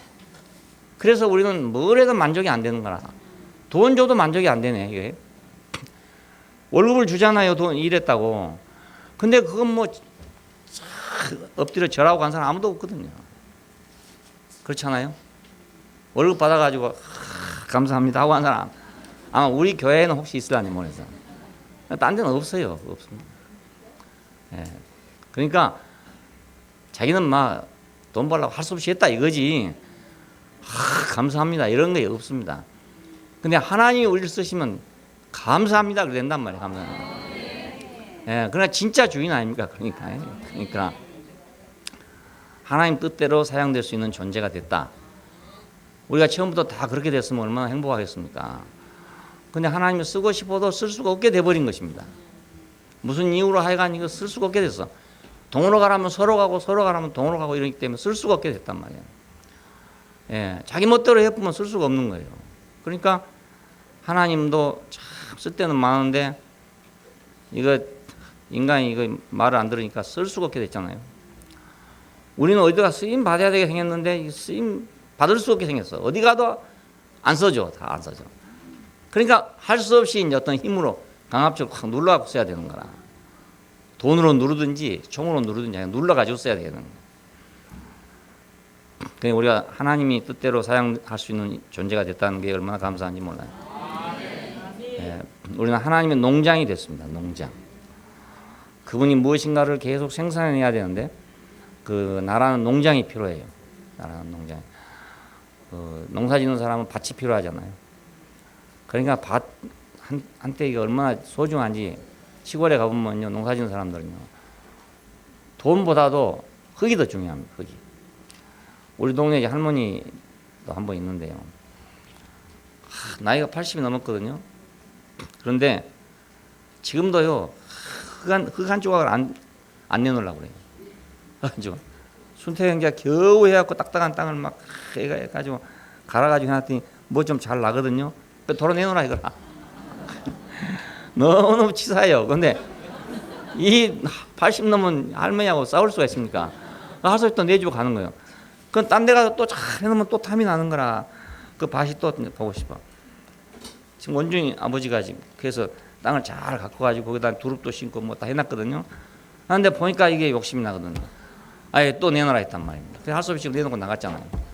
그래서 우리는 뭘 해도 만족이 안 되는 거라. 돈 줘도 만족이 안 되네. 이게. 월급을 주잖아요. 돈 일했다고. 근데 그건 뭐 엎드려 절하고 간 사람 아무도 없거든요. 그렇잖아요. 월급 받아가지고 감사합니다 하고 한 사람 아마 우리 교회에는 혹시 있을라니 모르겠어. 딴 데는 없어요. 없습니다. 예. 그러니까 자기는 막 돈 벌려고 할 수 없이 했다 이거지. 감사합니다 이런 게 없습니다. 근데 하나님이 우리를 쓰시면 감사합니다 그래 된단 말이에요. 감사합니다. 예, 그러나 진짜 주인 아닙니까? 그러니까 하나님 뜻대로 사용될 수 있는 존재가 됐다. 우리가 처음부터 다 그렇게 됐으면 얼마나 행복하겠습니까? 근데 하나님이 쓰고 싶어도 쓸 수가 없게 돼버린 것입니다. 무슨 이유로 하여간 이거 쓸 수가 없게 됐어. 동으로 가라면 서로 가고 서로 가라면 동으로 가고 이러기 때문에 쓸 수가 없게 됐단 말이에요. 예, 자기 멋대로 해보면 쓸 수가 없는 거예요. 그러니까 하나님도 참 쓸 때는 많은데 이거 인간이 이거 말을 안 들으니까 쓸 수가 없게 됐잖아요. 우리는 어디가 쓰임 받아야 되게 생겼는데 쓰임 받을 수 없게 생겼어. 어디 가도 안 써줘. 다 안 써줘. 그러니까 할 수 없이 이제 어떤 힘으로 강압적으로 확 눌러갖고 써야 되는 거라. 돈으로 누르든지 총으로 누르든지 눌러가지고 써야 되는 거야. 그러니까 우리가 하나님이 뜻대로 사용할 수 있는 존재가 됐다는 게 얼마나 감사한지 몰라요. 예, 우리는 하나님의 농장이 됐습니다. 농장. 그분이 무엇인가를 계속 생산해내야 되는데 그 나라는 농장이 필요해요. 나라는 농장. 농사 짓는 사람은 밭이 필요하잖아요. 그러니까 밭 한때 이게 얼마나 소중한지 시골에 가보면요, 농사 짓는 사람들은요, 돈보다도 흙이 더 중요합니다. 흙이. 우리 동네 할머니도 한 번 있는데요. 나이가 80이 넘었거든요. 그런데 지금도요, 흙 한 조각을 안 내놓으려고 그래요. 흙 한 조각. 순태경기가 겨우 해갖고 딱딱한 땅을 막 해가지고 갈아가지고 해놨더니 뭐 좀 잘 나거든요. 도로 내놓으라 이거라. 너무너무 치사해요. 근데 이 80 넘은 할머니하고 싸울 수가 있습니까? 할 수 있다 내주고 가는 거예요. 그건 딴 데 가서 또 잘 해놓으면 또 탐이 나는 거라. 그 밭이 또 보고 싶어. 지금 원준이 아버지가 지금 그래서 땅을 잘 갖고 가지고 거기다 두릅도 심고 뭐 다 해놨거든요. 그런데 보니까 이게 욕심이 나거든요. 아예 또 내놔라 했단 말입니다. 그래서 할 수 없이 내놓고 나갔잖아요.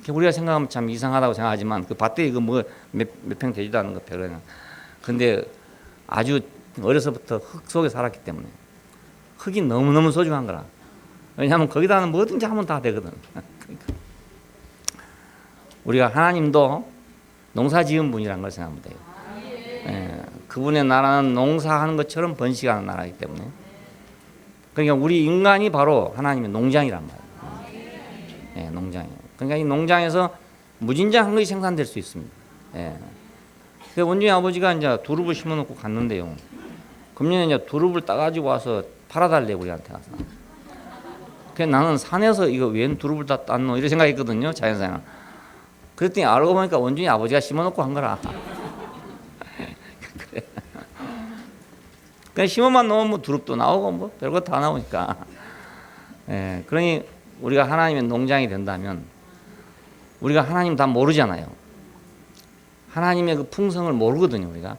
우리가 생각하면 참 이상하다고 생각하지만 그 밭에 이거 뭐 몇 평 되지도 않은 거 별로는. 근데 아주 어려서부터 흙 속에 살았기 때문에 흙이 너무너무 소중한 거라. 왜냐하면 거기다는 뭐든지 하면 다 되거든. 그러니까 우리가 하나님도 농사 지은 분이라는 걸 생각하면 돼요. 예, 그분의 나라는 농사하는 것처럼 번식하는 나라이기 때문에. 그러니까 우리 인간이 바로 하나님의 농장이란 말이에요. 예, 농장이에요. 그러니까 이 농장에서 무진장한 것이 생산될 수 있습니다. 예. 그래서 원준이 아버지가 이제 두릅을 심어놓고 갔는데요. 금년에 이제 두릅을 따가지고 와서 팔아달래 우리한테 가서. 그래서 나는 산에서 이거 웬 두릅을 다 땄노 이런 생각했거든요. 자연사는. 그랬더니 알고 보니까 원준이 아버지가 심어놓고 한 거라. 그냥 심어만 놓으면 뭐 두릅도 나오고 뭐 별거 다 나오니까. 예. 그러니 우리가 하나님의 농장이 된다면. 우리가 하나님 다 모르잖아요. 하나님의 그 풍성을 모르거든요, 우리가.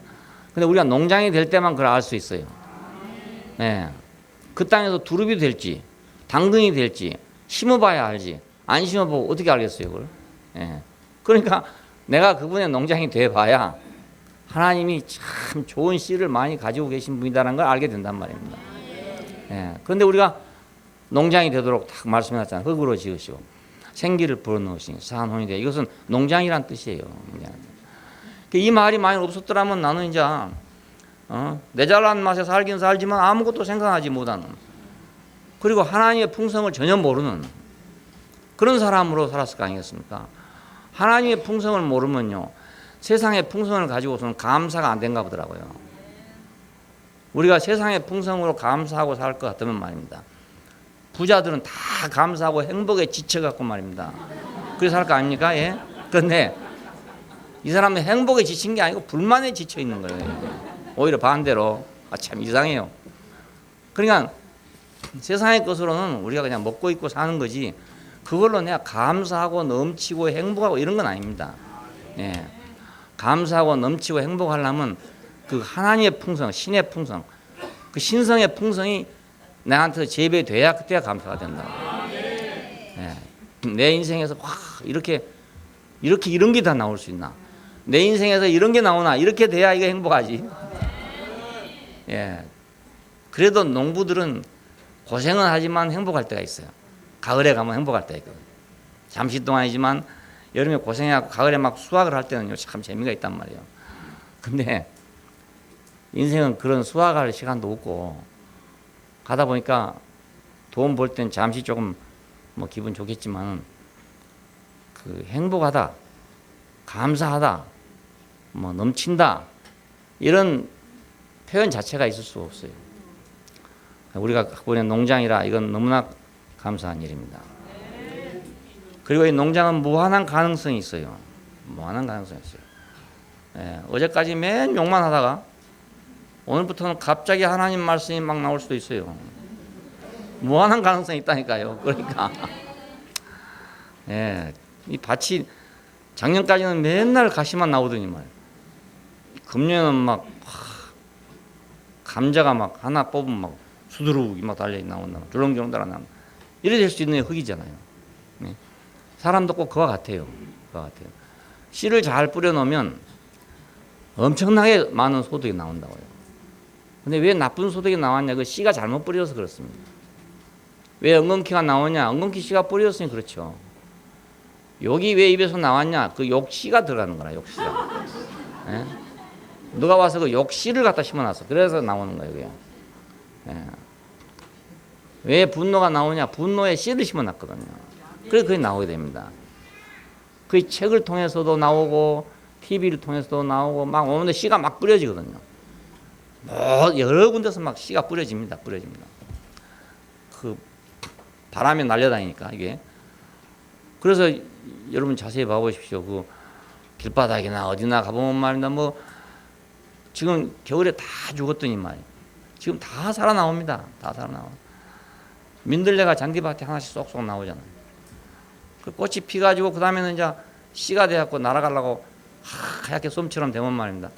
근데 우리가 농장이 될 때만 그걸 알 수 있어요. 네. 그 땅에서 두릅이 될지, 당근이 될지, 심어봐야 알지. 안 심어보고 어떻게 알겠어요, 그걸? 네. 그러니까 내가 그분의 농장이 돼봐야 하나님이 참 좋은 씨를 많이 가지고 계신 분이다라는 걸 알게 된단 말입니다. 네. 그런데 우리가 농장이 되도록 딱 말씀해놨잖아요. 흙으로 지으시고. 생기를 불어넣으시니 산혼이 돼. 이것은 농장이란 뜻이에요. 이 말이 많이 없었더라면 나는 이제 내 잘난 맛에 살긴 살지만 아무것도 생각하지 못하는, 그리고 하나님의 풍성을 전혀 모르는 그런 사람으로 살았을 거 아니겠습니까? 하나님의 풍성을 모르면요, 세상의 풍성을 가지고서는 감사가 안 된가 보더라고요. 우리가 세상의 풍성으로 감사하고 살 것 같으면 말입니다, 부자들은 다 감사하고 행복에 지쳐갖고 말입니다. 그래서 할 거 아닙니까? 예? 그런데 이 사람은 행복에 지친 게 아니고 불만에 지쳐 있는 거예요. 오히려 반대로. 참 이상해요. 그러니까 세상의 것으로는 우리가 그냥 먹고 입고 사는 거지, 그걸로 내가 감사하고 넘치고 행복하고 이런 건 아닙니다. 예. 감사하고 넘치고 행복하려면 그 하나님의 풍성, 신의 풍성, 그 신성의 풍성이 나한테 재배돼야 그때가 감사가 된다. 예. 내 인생에서 와 이렇게 이런 게 다 나올 수 있나? 내 인생에서 이런 게 나오나? 이렇게 돼야 이게 행복하지. 예. 그래도 농부들은 고생은 하지만 행복할 때가 있어요. 가을에 가면 행복할 때가 있거든요. 잠시 동안이지만 여름에 고생하고 가을에 막 수확을 할 때는 참 재미가 있단 말이에요. 근데 인생은 그런 수확할 시간도 없고 가다 보니까 돈 벌 땐 잠시 조금 뭐 기분 좋겠지만 그 행복하다, 감사하다, 뭐 넘친다 이런 표현 자체가 있을 수가 없어요. 우리가 갖고 있는 농장이라 이건 너무나 감사한 일입니다. 그리고 이 농장은 무한한 가능성이 있어요. 무한한 가능성이 있어요. 예, 어제까지 맨 욕만 하다가 오늘부터는 갑자기 하나님 말씀이 막 나올 수도 있어요. 무한한 가능성이 있다니까요. 그러니까 예, 이 밭이 작년까지는 맨날 가시만 나오더니만 금년은 막 감자가 막 하나 뽑으면 막 수두룩이 막 달려 나온다. 줄렁줄렁 달아나. 이래 될 수 있는 흙이잖아요. 네. 사람도 꼭 그와 같아요. 그와 같아요. 씨를 잘 뿌려 놓으면 엄청나게 많은 소득이 나온다고요. 근데 왜 나쁜 소득이 나왔냐? 그 씨가 잘못 뿌려서 그렇습니다. 왜 엉겅퀴가 나오냐? 엉겅퀴 씨가 뿌렸으니 그렇죠. 욕이 왜 입에서 나왔냐? 그 욕씨가 들어가는 거라, 욕씨가. 예? 누가 와서 그 욕씨를 갖다 심어놨어. 그래서 나오는 거예요, 그게. 예. 왜 분노가 나오냐? 분노에 씨를 심어놨거든요. 그래서 그게 나오게 됩니다. 그 책을 통해서도 나오고, TV를 통해서도 나오고, 막 오는데 씨가 막 뿌려지거든요. 뭐 여러 군데서 막 씨가 뿌려집니다. 그 바람에 날려다니니까 이게. 그래서 여러분 자세히 봐보십시오. 그 길바닥이나 어디나 가보면 말입니다. 뭐 지금 겨울에 다 죽었더니 말이에요. 지금 다 살아나옵니다. 다 살아나와. 민들레가 잔디밭에 하나씩 쏙쏙 나오잖아요. 그 꽃이 피가지고 그 다음에는 이제 씨가 돼갖고 날아가려고 하얗게 솜처럼 되면 말입니다.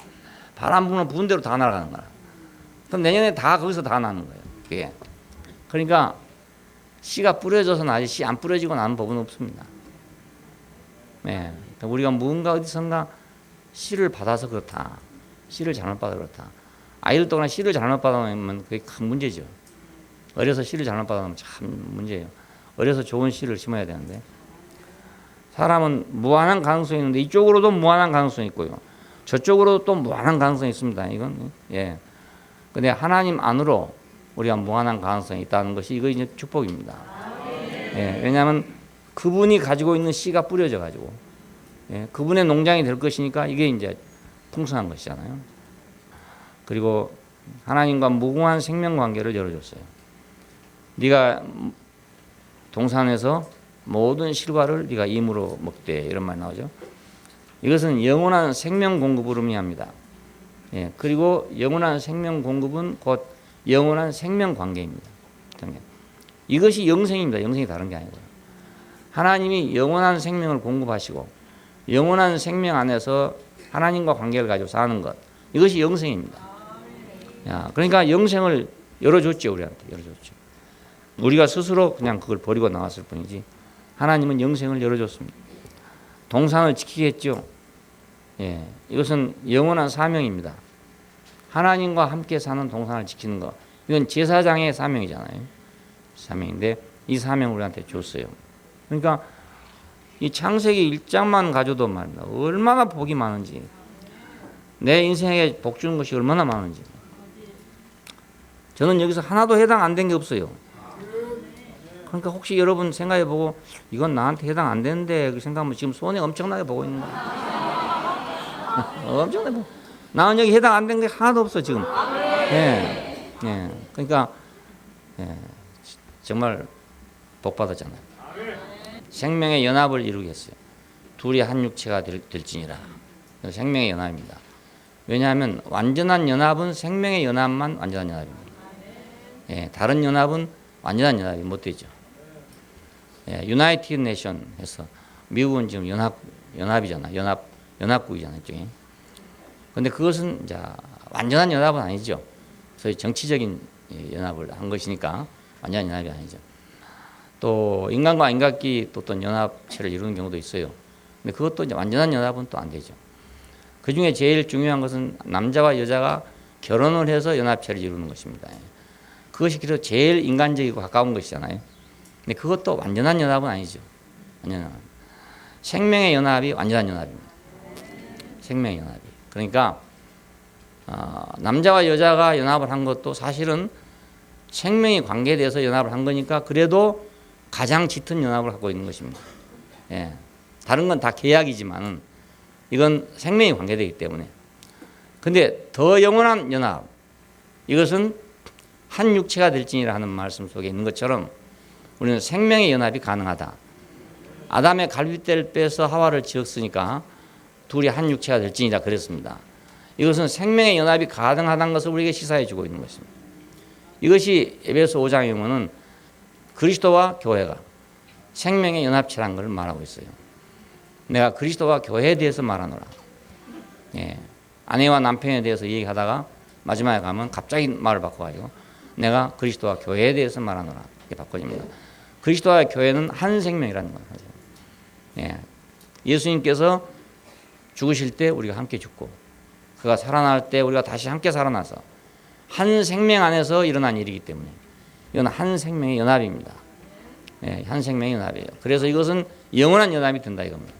바람 부는 부은 대로 다 날아가는 거야. 그럼 내년에 다 거기서 다 나는 거예요. 그게. 그러니까 씨가 뿌려져서 나지 씨 안 뿌려지고 나는 법은 없습니다. 네. 우리가 무언가 어디선가 씨를 받아서 그렇다. 씨를 잘못 받아 그렇다. 아이들 또한 씨를 잘못 받아놓으면 그게 큰 문제죠. 어려서 씨를 잘못 받아놓으면 참 문제예요. 어려서 좋은 씨를 심어야 되는데 사람은 무한한 가능성이 있는데 이쪽으로도 무한한 가능성이 있고요. 저쪽으로도 또 무한한 가능성이 있습니다. 이건 예. 근데 하나님 안으로 우리가 무한한 가능성이 있다는 것이 이거 이제 축복입니다. 예. 왜냐하면 그분이 가지고 있는 씨가 뿌려져 가지고 예. 그분의 농장이 될 것이니까 이게 이제 풍성한 것이잖아요. 그리고 하나님과 무궁한 생명 관계를 열어줬어요. 네가 동산에서 모든 실과를 네가 임으로 먹되 이런 말 나오죠. 이것은 영원한 생명 공급을 의미합니다. 예, 그리고 영원한 생명 공급은 곧 영원한 생명 관계입니다. 이것이 영생입니다. 영생이 다른 게 아니고요. 하나님이 영원한 생명을 공급하시고 영원한 생명 안에서 하나님과 관계를 가지고 사는 것, 이것이 영생입니다. 야, 그러니까 영생을 열어줬죠. 우리한테 열어줬죠. 우리가 스스로 그냥 그걸 버리고 나왔을 뿐이지 하나님은 영생을 열어줬습니다. 동산을 지키겠죠. 예, 이것은 영원한 사명입니다. 하나님과 함께 사는 동산을 지키는 것, 이건 제사장의 사명이잖아요. 사명인데 이 사명을 우리한테 줬어요. 그러니까 이 창세기 1장만 가져도 말입니다. 얼마나 복이 많은지, 내 인생에 복 주는 것이 얼마나 많은지. 저는 여기서 하나도 해당 안 된 게 없어요. 그러니까 혹시 여러분 생각해보고 이건 나한테 해당 안 되는데 그 생각하면 지금 손에 엄청나게 보고 있는 거예요. 엄청나게 보고. 나는 여기 해당 안 된 게 하나도 없어 지금. 예, 예. 그러니까 예. 정말 복 받았잖아요. 생명의 연합을 이루겠어요. 둘이 한 육체가 될지니라. 생명의 연합입니다. 왜냐하면 완전한 연합은 생명의 연합만 완전한 연합입니다. 예, 다른 연합은 완전한 연합이 못 되죠. 유나이티드 네션에서 미국은 지금 연합이잖아. 연합국이잖아요, 일종의. 근데 그것은 이제 완전한 연합은 아니죠. 소위 정치적인 연합을 한 것이니까 완전한 연합이 아니죠. 또 인간과 인간끼리 또 어떤 연합체를 이루는 경우도 있어요. 근데 그것도 이제 완전한 연합은 또 안 되죠. 그 중에 제일 중요한 것은 남자와 여자가 결혼을 해서 연합체를 이루는 것입니다. 그것이 그래서 제일 인간적이고 가까운 것이잖아요. 근데 그것도 완전한 연합은 아니죠. 완전한 연합. 생명의 연합이 완전한 연합입니다. 생명의 연합이. 그러니까 남자와 여자가 연합을 한 것도 사실은 생명의 관계에 대해서 연합을 한 거니까 그래도 가장 짙은 연합을 갖고 있는 것입니다. 예. 다른 건 다 계약이지만은 이건 생명의 관계되기 때문에. 근데 더 영원한 연합, 이것은 한 육체가 될지니라 하는 말씀 속에 있는 것처럼 우리는 생명의 연합이 가능하다. 아담의 갈빗대를 빼서 하와를 지었으니까 둘이 한 육체가 될지니라 그랬습니다. 이것은 생명의 연합이 가능하다는 것을 우리에게 시사해 주고 있는 것입니다. 이것이 에베소 5장에 보면은 그리스도와 교회가 생명의 연합체라는 것을 말하고 있어요. 내가 그리스도와 교회에 대해서 말하노라. 예. 아내와 남편에 대해서 얘기하다가 마지막에 가면 갑자기 말을 바꿔가지고 내가 그리스도와 교회에 대해서 말하노라. 이렇게 바꿔집니다. 그리스도와 교회는 한 생명이라는 거예요. 예. 예수님께서 죽으실 때 우리가 함께 죽고 그가 살아날 때 우리가 다시 함께 살아나서 한 생명 안에서 일어난 일이기 때문에 이건 한 생명의 연합입니다. 예, 한 생명의 연합이에요. 그래서 이것은 영원한 연합이 된다 이겁니다.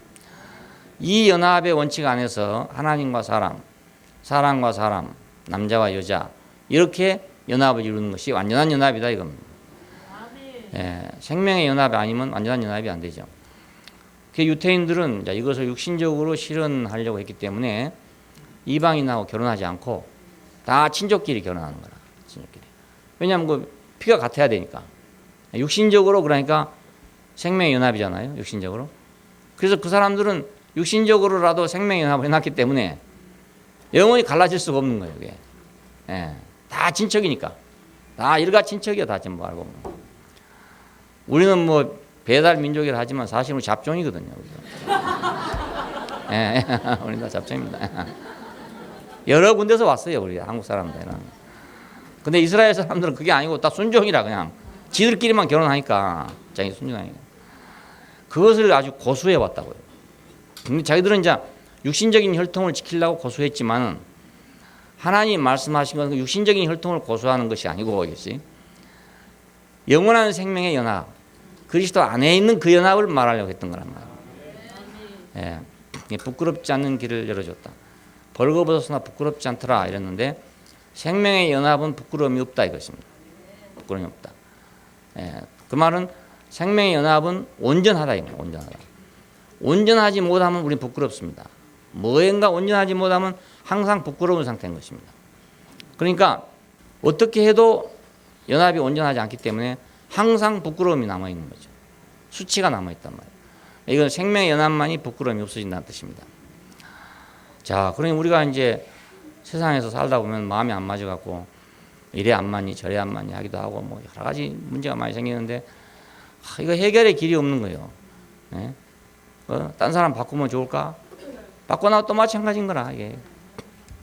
이 연합의 원칙 안에서 하나님과 사람, 사람과 사람, 남자와 여자 이렇게 연합을 이루는 것이 완전한 연합이다 이겁니다. 예, 생명의 연합이 아니면 완전한 연합이 안 되죠. 그 유태인들은 이것을 육신적으로 실현하려고 했기 때문에 이방인하고 결혼하지 않고 다 친족끼리 결혼하는 거라. 친족끼리. 왜냐하면 그 피가 같아야 되니까. 육신적으로 그러니까 생명의 연합이잖아요. 육신적으로. 그래서 그 사람들은 육신적으로라도 생명의 연합을 해놨기 때문에 영원히 갈라질 수가 없는 거예요. 이게. 예, 다 친척이니까. 다 일가 친척이야. 다 전부 알고 보면. 우리는 뭐 배달 민족이라 하지만 사실은 잡종이거든요. 예, 우리는 다 잡종입니다. 여러 군데서 왔어요. 우리 한국 사람들은. 근데 이스라엘 사람들은 그게 아니고 다 순종이라 그냥 지들끼리만 결혼하니까 자기 순종하니까 그것을 아주 고수해 왔다고요. 근데 자기들은 이제 육신적인 혈통을 지키려고 고수했지만 하나님 말씀하신 것은 육신적인 혈통을 고수하는 것이 아니고 이것이 영원한 생명의 연합, 그리스도 안에 있는 그 연합을 말하려고 했던 거란 말이에요. 예, 부끄럽지 않는 길을 열어줬다. 벌거벗었으나 부끄럽지 않더라 이랬는데 생명의 연합은 부끄러움이 없다 이것입니다. 부끄러움이 없다. 예, 그 말은 생명의 연합은 온전하다 이거예요. 온전하다. 온전하지 못하면 우리는 부끄럽습니다. 뭐인가 온전하지 못하면 항상 부끄러운 상태인 것입니다. 그러니까 어떻게 해도 연합이 온전하지 않기 때문에 항상 부끄러움이 남아있는 거죠. 수치가 남아있단 말이에요. 이건 생명의 연합만이 부끄러움이 없어진다는 뜻입니다. 자, 그러니 우리가 이제 세상에서 살다 보면 마음이 안 맞아갖고 이래 안 맞니 저래 안 맞니 하기도 하고 뭐 여러 가지 문제가 많이 생기는데 이거 해결의 길이 없는 거예요. 네? 딴 사람 바꾸면 좋을까? 바꿔놔도 또 마찬가지인 거라 이게.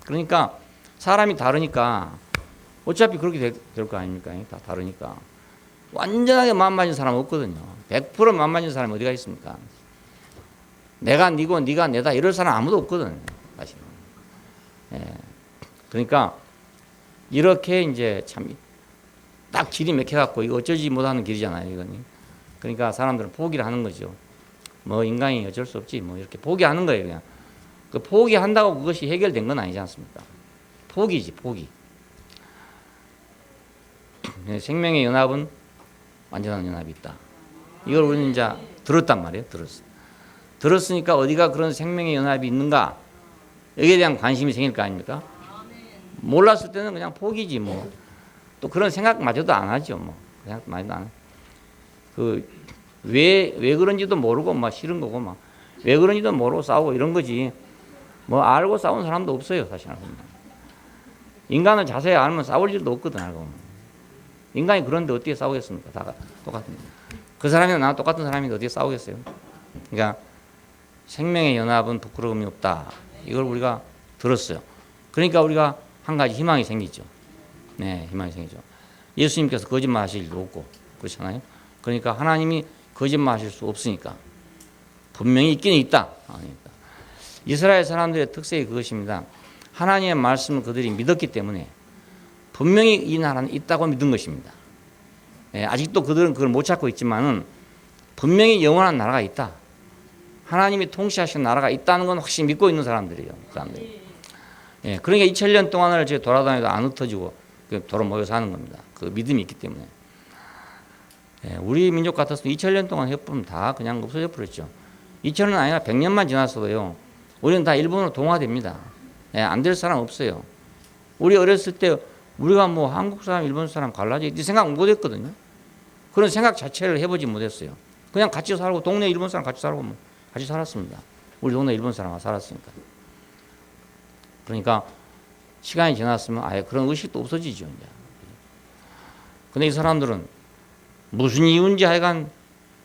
그러니까 사람이 다르니까 어차피 그렇게 될 거 아닙니까? 다 다르니까 완전하게 마음 맞은 사람은 없거든요. 100% 마음 맞은 사람이 어디가 있습니까? 내가 니고 니가 내다 이럴 사람 아무도 없거든 사실은. 예. 그러니까 이렇게 이제 참 딱 길이 막혀갖고 이거 어쩌지 못하는 길이잖아요 이거는. 그러니까 사람들은 포기를 하는 거죠. 뭐 인간이 어쩔 수 없지 뭐 이렇게 포기하는 거예요 그냥. 그 포기한다고 그것이 해결된 건 아니지 않습니까? 포기지 포기. 생명의 연합은 완전한 연합이 있다. 이걸 우리는 이제 들었단 말이에요. 들었으니까 어디가 그런 생명의 연합이 있는가 여기에 대한 관심이 생길 거 아닙니까? 몰랐을 때는 그냥 포기지 뭐. 또 그런 생각마저도 안 하죠 뭐. 생각마저도 안 해. 왜 그런지도 모르고 막 싫은 거고 막 왜 그런지도 모르고 싸우고 이런 거지. 뭐 알고 싸우는 사람도 없어요 사실. 인간을 자세히 알면 싸울 일도 없거든 알고. 인간이 그런데 어떻게 싸우겠습니까? 다 똑같습니다. 그 사람이나 나랑 똑같은 사람인데 어떻게 싸우겠어요? 그러니까 생명의 연합은 부끄러움이 없다. 이걸 우리가 들었어요. 그러니까 우리가 한 가지 희망이 생기죠. 네, 희망이 생기죠. 예수님께서 거짓말 하실 일도 없고 그렇잖아요. 그러니까 하나님이 거짓말 하실 수 없으니까 분명히 있긴 있다. 그러니까. 이스라엘 사람들의 특색이 그것입니다. 하나님의 말씀을 그들이 믿었기 때문에 분명히 이 나라는 있다고 믿은 것입니다. 예, 아직도 그들은 그걸 못 찾고 있지만은 분명히 영원한 나라가 있다. 하나님이 통치하신 나라가 있다는 건 확실히 믿고 있는 사람들이에요. 사람들이. 예, 그러니까 2000년 동안을 이제 돌아다니도 안 흩어지고 도로 모여 사는 겁니다. 그 믿음이 있기 때문에. 예, 우리 민족 같았으면 2000년 동안 해보면 다 그냥 없어져 버렸죠. 2000년 아니라 100년만 지났어도요. 우리는 다 일본으로 동화됩니다. 예, 안 될 사람 없어요. 우리 어렸을 때 우리가 뭐 한국 사람, 일본 사람 갈라지 이 생각 못 했거든요. 그런 생각 자체를 해보지 못했어요. 그냥 같이 살고 동네 일본 사람 같이 살고 뭐 같이 살았습니다. 우리 동네 일본 사람과 살았으니까. 그러니까 시간이 지났으면 아예 그런 의식도 없어지죠. 이제. 근데 이 사람들은 무슨 이유인지 하여간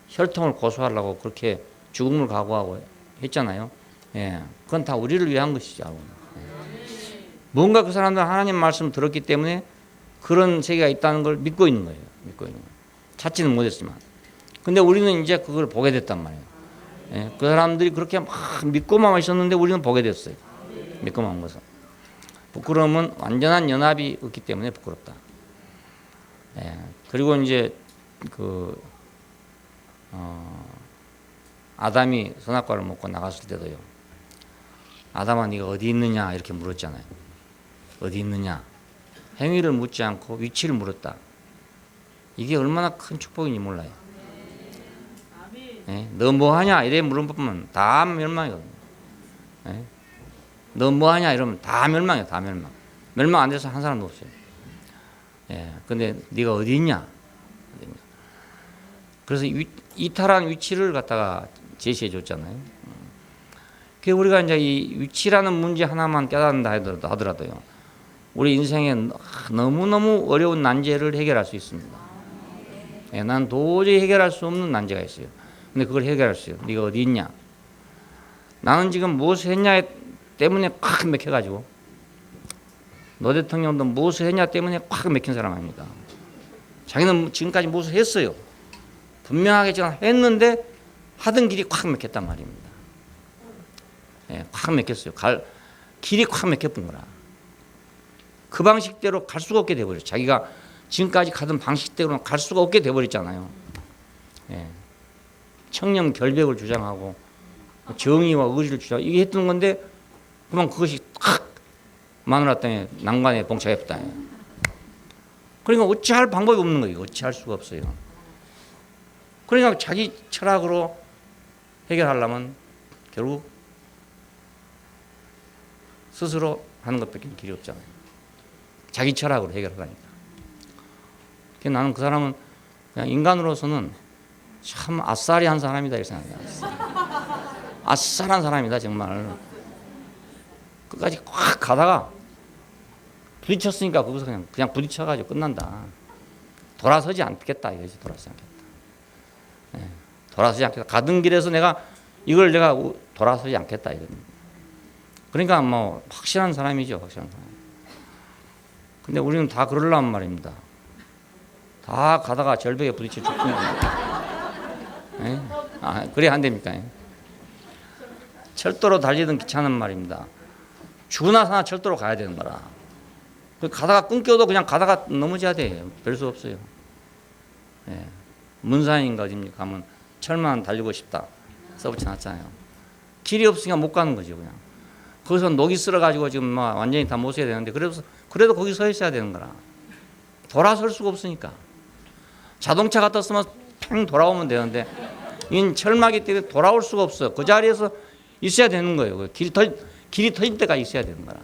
혈통을 고수하려고 그렇게 죽음을 각오하고 했잖아요. 예, 그건 다 우리를 위한 것이죠. 예. 뭔가 그 사람들은 하나님 말씀을 들었기 때문에 그런 세계가 있다는 걸 믿고 있는 거예요. 믿고 있는 거예요. 찾지는 못했지만. 근데 우리는 이제 그걸 보게 됐단 말이에요. 예, 그 사람들이 그렇게 막 믿고만 있었는데 우리는 보게 됐어요. 믿고만 온 것은. 부끄러움은 완전한 연합이 없기 때문에 부끄럽다. 예, 그리고 이제 아담이 선악과를 먹고 나갔을 때도요. 아담아 네가 어디 있느냐 이렇게 물었잖아요. 어디 있느냐. 행위를 묻지 않고 위치를 물었다. 이게 얼마나 큰 축복인지 몰라요. 예? 너 뭐하냐 이래 물어보면 다 멸망이거든요. 예? 너 뭐하냐 이러면 다 멸망이에요. 다 멸망. 멸망 안 돼서 한 사람도 없어요. 예. 근데 네가 어디 있냐. 그래서 이탈한 위치를 갖다가 제시해 줬잖아요. 그 우리가 이제 이 위치라는 문제 하나만 깨닫는다 하더라도요. 우리 인생에 너무너무 어려운 난제를 해결할 수 있습니다. 예, 난 도저히 해결할 수 없는 난제가 있어요. 근데 그걸 해결할 수 있어요. 네가 어디 있냐? 나는 지금 무엇을 했냐 때문에 꽉 맥혀가지고 노 대통령도 무엇을 했냐 때문에 꽉 맥힌 사람 아닙니까? 자기는 지금까지 무엇을 했어요. 분명하게 지금 했는데 하던 길이 꽉 막혔단 말입니다. 예, 꽉 막혔어요. 길이 꽉 막혀본 거라. 그 방식대로 갈 수가 없게 돼버렸어요. 자기가 지금까지 가던 방식대로는 갈 수가 없게 돼버렸잖아요. 예, 청렴 결백을 주장하고 정의와 의지를 주장하고 이게 했던 건데 그만 그것이 탁 마누라 땅에 난관에 봉착했다. 그러니까 어찌할 방법이 없는 거예요. 어찌할 수가 없어요. 그러니까 자기 철학으로 해결하려면 결국 스스로 하는 것밖에 길이 없잖아요. 자기 철학으로 해결하니까. 그래서 나는 그 사람은 그냥 인간으로서는 참 아싸리한 사람이다 이렇게 생각해요. 아싸리한 사람이다 정말. 끝까지 꽉 가다가 부딪혔으니까 거기서 그냥 부딪혀가지고 끝난다. 돌아서지 않겠다 이거지. 돌아서지 않겠다. 네, 돌아서지 않겠다. 가던 길에서 내가 돌아서지 않겠다 이거든. 그러니까 뭐 확실한 사람이죠. 확실한 사람. 근데 우리는 다 그러려면 말입니다. 다 가다가 절벽에 부딪혀 죽는 거예요. 아, 그래야 안 됩니까? 철도로 달리던 기차는 말입니다. 죽으나 사나 철도로 가야 되는 거라. 가다가 끊겨도 그냥 가다가 넘어져야 돼. 별 수 없어요. 예. 문산인가 어딥니까? 가면 철만 달리고 싶다. 써붙여놨잖아요. 길이 없으니까 못 가는 거죠, 그냥. 거기서 녹이 쓸어가지고 지금 막 완전히 다 못 써야 되는데 그래도 거기 서 있어야 되는 거라. 돌아설 수가 없으니까. 자동차 같았으면 팽 돌아오면 되는데 이 철막이 때문에 돌아올 수가 없어. 그 자리에서 있어야 되는 거예요. 길이 터질 때까지 있어야 되는 거라.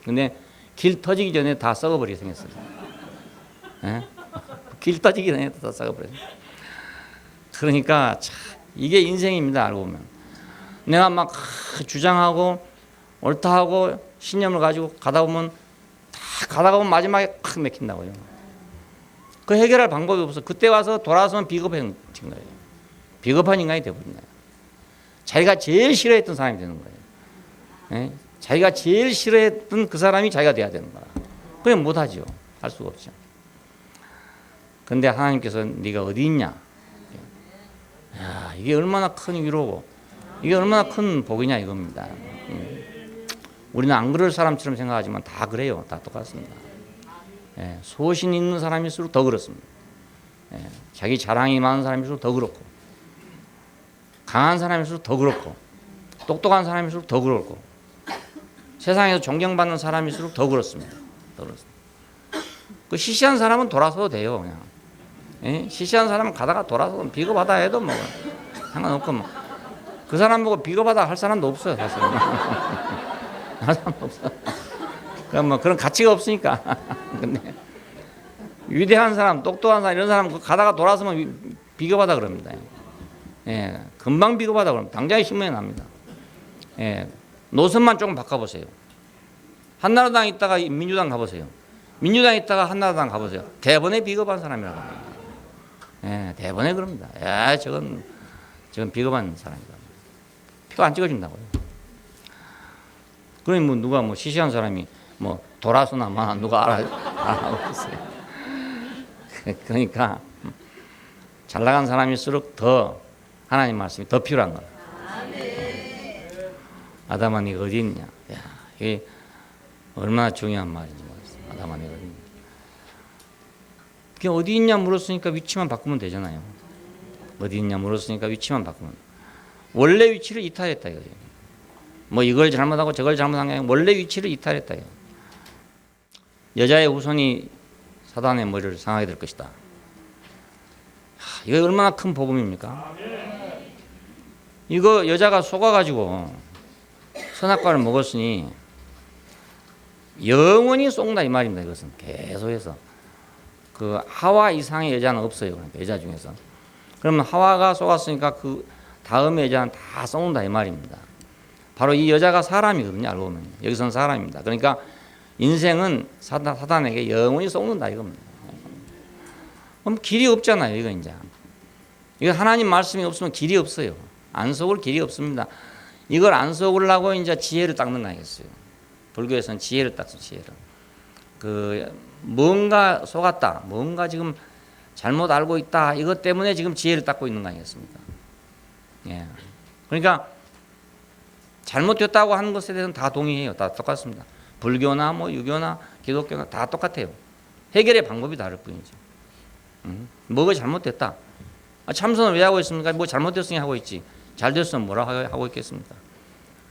근데 길 터지기 전에 다 썩어버리게 생겼어요. 예? 길 터지기 전에 다 썩어버려요. 그러니까 참 이게 인생입니다. 알고 보면. 내가 막 주장하고 옳다하고 신념을 가지고 가다 보면 마지막에 콱 맥힌다고요. 그 해결할 방법이 없어. 그때 와서 돌아서면 비겁한 거예요. 비겁한 인간이 되어버린 거예요. 자기가 제일 싫어했던 사람이 되는 거예요. 예? 자기가 제일 싫어했던 그 사람이 자기가 돼야 되는 거야. 그냥 못하죠. 할 수가 없죠. 근데 하나님께서 네가 어디 있냐? 야, 이게 얼마나 큰 위로고 이게 얼마나 큰 복이냐 이겁니다. 우리는 안 그럴 사람처럼 생각하지만 다 그래요. 다 똑같습니다. 예, 소신 있는 사람일수록 더 그렇습니다. 예, 자기 자랑이 많은 사람일수록 더 그렇고 강한 사람일수록 더 그렇고 똑똑한 사람일수록 더 그렇고 세상에서 존경받는 사람일수록 더 그렇습니다. 더 그렇습니다. 그 시시한 사람은 돌아서도 돼요. 그냥 예? 시시한 사람은 가다가 돌아서 비겁하다 해도 뭐 상관없고 뭐 그 사람 보고 비겁하다 할 사람도 없어요. 사실 할 사람도 없어. 그럼 뭐 그런 가치가 없으니까. 근데 위대한 사람, 똑똑한 사람 이런 사람 가다가 돌아서면 비겁하다 그럽니다. 예, 금방 비겁하다 그러면 당장에 신문에 납니다. 예, 노선만 조금 바꿔보세요. 한나라당 있다가 민주당 가보세요. 민주당 있다가 한나라당 가보세요. 대번에 비겁한 사람이라고 합니다. 예, 대번에 그럽니다. 야, 저건 비겁한 사람이다. 표 안 찍어준다고요. 그러니 뭐 누가 뭐 시시한 사람이 뭐 돌아서나 마나 누가 알아보겠어요. 그러니까 잘 나간 사람일수록 더 하나님 말씀이 더 필요한 거야. 아담아 네가 어디 있냐? 야, 이게 얼마나 중요한 말인지 모르겠어요. 아담아 네가 어디 있냐? 그게 어디 있냐 물었으니까 위치만 바꾸면 되잖아요. 어디 있냐 물었으니까 위치만 바꾸면 원래 위치를 이탈했다 이거죠. 뭐 이걸 잘못하고 저걸 잘못한 게 아니라 원래 위치를 이탈했다 이거. 여자의 후손이 사단의 머리를 상하게 될 것이다. 이거 얼마나 큰 복음입니까? 이거 여자가 속아가지고 선악과를 먹었으니 영원히 속는다 이 말입니다. 이것은 계속해서 그 하와 이상의 여자는 없어요. 그러니까 여자 중에서 그러면 하와가 속았으니까 그 다음의 여자는 다 썩는다 이 말입니다. 바로 이 여자가 사람이거든요. 알고 보면 여기서는 사람입니다. 그러니까 인생은 사단에게 영원히 썩는다 이겁니다. 그럼 길이 없잖아요. 이거 하나님 말씀이 없으면 길이 없어요. 안 속을 길이 없습니다. 이걸 안 속으려고 이제 지혜를 닦는 거 아니겠어요. 불교에서는 지혜를 닦죠. 지혜를. 그 뭔가 속았다. 뭔가 지금 잘못 알고 있다. 이것 때문에 지금 지혜를 닦고 있는 거 아니겠습니까? 예. 그러니까 잘못됐다고 하는 것에 대해서는 다 동의해요. 다 똑같습니다. 불교나 뭐 유교나 기독교나 다 똑같아요. 해결의 방법이 다를 뿐이죠. 뭐가 잘못됐다. 참선을 왜 하고 있습니까? 뭐 잘못됐으니 하고 있지. 잘 됐으면 뭐라 하고 있겠습니까?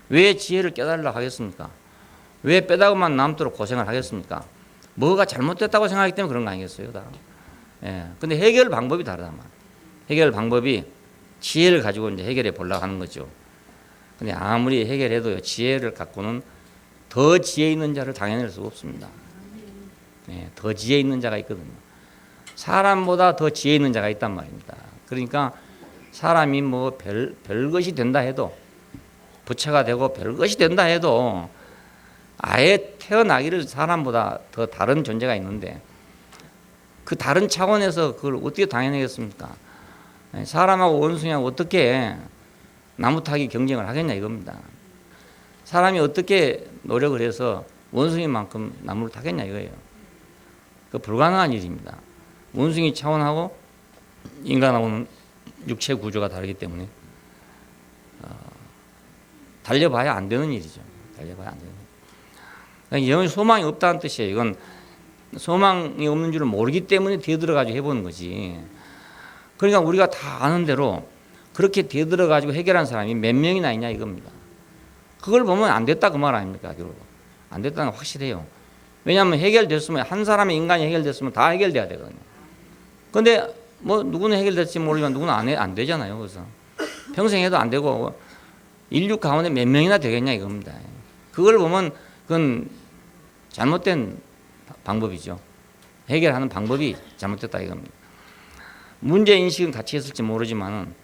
왜 지혜를 깨달으려고 하겠습니까? 왜 빼다가만 남도록 고생을 하겠습니까? 뭐가 잘못됐다고 생각하기 때문에 그런 거 아니겠어요? 다. 예. 근데 해결 방법이 다르단 말이에요. 해결 방법이 지혜를 가지고 이제 해결해 보려고 하는 거죠. 근데 아무리 해결해도요, 지혜를 갖고는 더 지혜 있는 자를 당해낼 수가 없습니다. 예, 더 지혜 있는 자가 있거든요. 사람보다 더 지혜 있는 자가 있단 말입니다. 그러니까 사람이 뭐 별것이 된다 해도 부처가 되고 별것이 된다 해도 아예 태어나기를 사람보다 더 다른 존재가 있는데 그 다른 차원에서 그걸 어떻게 당해내겠습니까? 사람하고 원숭이하고 어떻게 나무 타기 경쟁을 하겠냐 이겁니다. 사람이 어떻게 노력을 해서 원숭이만큼 나무를 타겠냐 이거예요. 그 불가능한 일입니다. 원숭이 차원하고 인간하고는 육체 구조가 다르기 때문에 달려봐야 안 되는 일이죠. 달려봐야 안 되는 일. 그러니까 영원히 소망이 없다는 뜻이에요. 이건 소망이 없는 줄을 모르기 때문에 뒤들어가지고 해보는 거지. 그러니까 우리가 다 아는 대로 그렇게 뒤들어가지고 해결한 사람이 몇 명이나 있냐 이겁니다. 그걸 보면 안 됐다 그 말 아닙니까? 안 됐다는 건 확실해요. 왜냐하면 해결됐으면 한 사람의 인간이 해결됐으면 다 해결돼야 되거든요. 그런데 뭐 누구는 해결될지 모르지만 누구는 안 되잖아요. 그래서 평생 해도 안 되고 인류 가운데 몇 명이나 되겠냐 이겁니다. 그걸 보면 그건 잘못된 방법이죠. 해결하는 방법이 잘못됐다 이겁니다. 문제 인식은 같이 했을지 모르지만은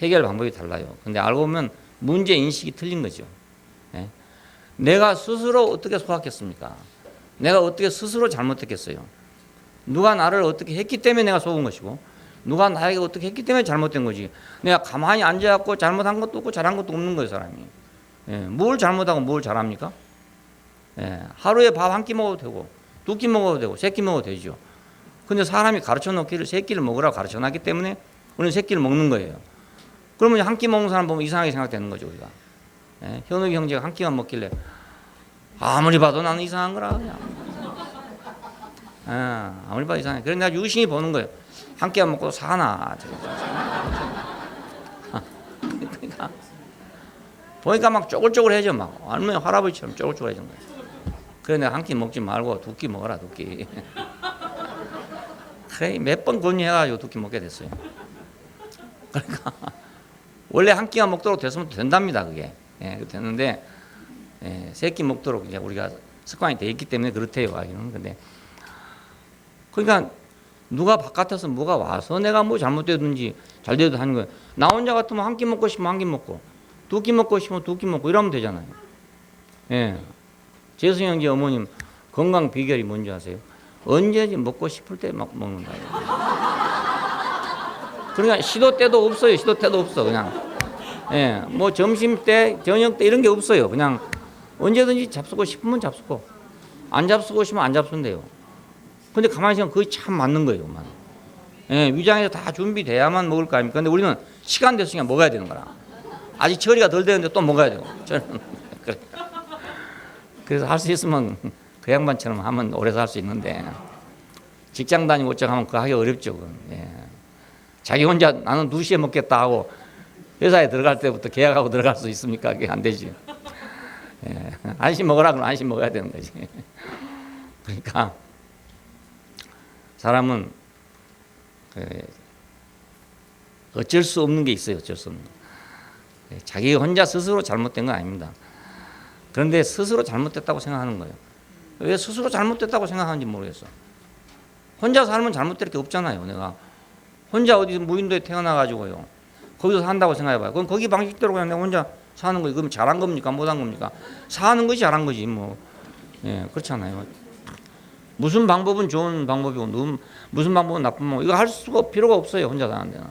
해결 방법이 달라요. 근데 알고 보면 문제 인식이 틀린 거죠. 예? 내가 스스로 어떻게 소화했겠습니까? 내가 어떻게 스스로 잘못했겠어요? 누가 나를 어떻게 했기 때문에 내가 속은 것이고 누가 나에게 어떻게 했기 때문에 잘못된 거지. 내가 가만히 앉아갖고 잘못한 것도 없고 잘한 것도 없는 거예요, 사람이. 예, 뭘 잘못하고 뭘 잘합니까? 예, 하루에 밥 한 끼 먹어도 되고 두 끼 먹어도 되고 세 끼 먹어도 되죠. 근데 사람이 가르쳐 놓기를 세 끼를 먹으라고 가르쳐 놨기 때문에 우리는 세 끼를 먹는 거예요. 그러면 한 끼 먹는 사람 보면 이상하게 생각되는 거죠, 우리가. 예, 현욱이 형제가 한 끼만 먹길래 아무리 봐도 나는 이상한 거라 그냥. 예, 아무리 봐도 이상해. 그래서 내가 유심히 보는 거예요. 한 끼 안 먹고 사나. 그러니까 보니까 막 쪼글쪼글해져 막. 할머니 할아버지처럼 쪼글쪼글해진 거예요. 그래 내가 한 끼 먹지 말고 두 끼 먹어라, 두 끼. 그래 몇 번 권유해가지고 두 끼 먹게 됐어요. 그러니까 원래 한 끼만 먹도록 됐으면 된답니다, 그게. 예, 됐는데 예, 세 끼 먹도록 이제 우리가 습관이 돼 있기 때문에 그렇대요, 하기는. 근데 그러니까 누가 바깥에서 뭐가 와서 내가 뭐 잘못되든지 잘 되든 하는 거예요. 나 혼자 같으면 한 끼 먹고 싶으면 한 끼 먹고 두 끼 먹고 싶으면 두 끼 먹고 이러면 되잖아요. 예. 재승 형제 어머님 건강 비결이 뭔지 아세요? 언제든지 먹고 싶을 때 막 먹는다. 그러니까 시도 때도 없어요. 시도 때도 없어 그냥. 예. 뭐 점심 때, 저녁 때 이런 게 없어요. 그냥 언제든지 잡수고 싶으면 잡수고 안 잡수고 싶으면 안 잡수면 돼요. 근데 가만히 생각하면 그게 참 맞는 거예요. 예, 위장에서 다 준비돼야만 먹을 거 아닙니까? 근데 우리는 시간 됐으니까 먹어야 되는 거라. 아직 처리가 덜 되는데 또 먹어야 되고. 그래서 할 수 있으면 그 양반처럼 하면 오래 살 수 있는데 직장 다니고 어쩌고 그거 하기 어렵죠. 예. 자기 혼자 나는 2시에 먹겠다 하고 회사에 들어갈 때부터 계약하고 들어갈 수 있습니까? 그게 안 되지. 예. 안심 먹으라 그러면 안심 먹어야 되는 거지. 그러니까 사람은 어쩔 수 없는 게 있어요. 어쩔 수 없는 거. 자기 혼자 스스로 잘못된 건 아닙니다. 그런데 스스로 잘못됐다고 생각하는 거예요. 왜 스스로 잘못됐다고 생각하는지 모르겠어. 혼자 살면 잘못될 게 없잖아요. 내가 혼자 어디 무인도에 태어나가지고요. 거기서 산다고 생각해봐요. 그럼 거기 방식대로 그냥 내가 혼자 사는 거예요. 그럼 잘한 겁니까? 못한 겁니까? 사는 것이 잘한 거지 뭐. 예, 그렇잖아요. 무슨 방법은 좋은 방법이고 무슨 방법은 나쁜 방법 이거 할 수가 필요가 없어요. 혼자 사는 데는.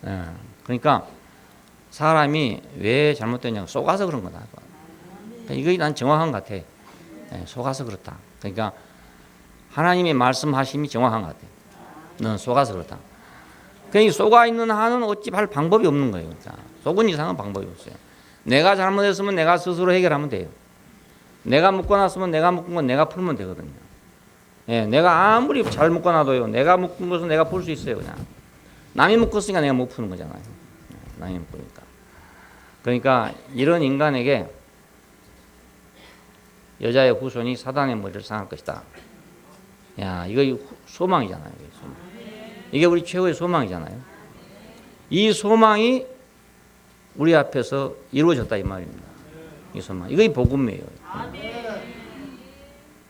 예, 그러니까 사람이 왜 잘못됐냐고 속아서 그런 거다. 이거 난 정확한 것 같아. 예, 속아서 그렇다. 그러니까 하나님의 말씀하심이 정확한 것 같아. 너는 속아서 그렇다. 그러니까 속아 있는 한은 어찌 할 방법이 없는 거예요. 그러니까 속은 이상은 방법이 없어요. 내가 잘못했으면 내가 스스로 해결하면 돼요. 내가 묶어 놨으면 내가 묶은 건 내가 풀면 되거든요. 예, 내가 아무리 잘 묶어놔도요. 내가 묶은 것은 내가 풀 수 있어요. 그냥 남이 묶었으니까 내가 못 푸는 거잖아요. 남이 묶으니까. 그러니까 이런 인간에게 여자의 후손이 사단의 머리를 상할 것이다. 야, 이거 소망이잖아요. 소망. 이게 우리 최고의 소망이잖아요. 이 소망이 우리 앞에서 이루어졌다 이 말입니다. 이 소망. 이거 복음이에요.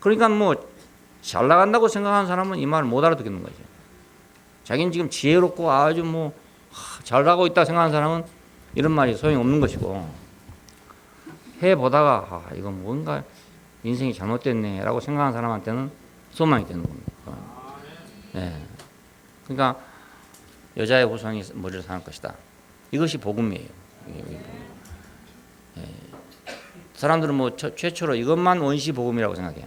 그러니까 뭐 잘 나간다고 생각하는 사람은 이 말을 못 알아듣겠는 거죠. 자기는 지금 지혜롭고 아주 뭐 잘 나가고 있다 생각하는 사람은 이런 말이 소용이 없는 것이고 해보다가 이거 뭔가 인생이 잘못됐네 라고 생각하는 사람한테는 소망이 되는 겁니다. 네. 그러니까 여자의 후손이 머리를 상할 것이다. 이것이 복음이에요. 네. 사람들은 뭐 최초로 이것만 원시 복음이라고 생각해요.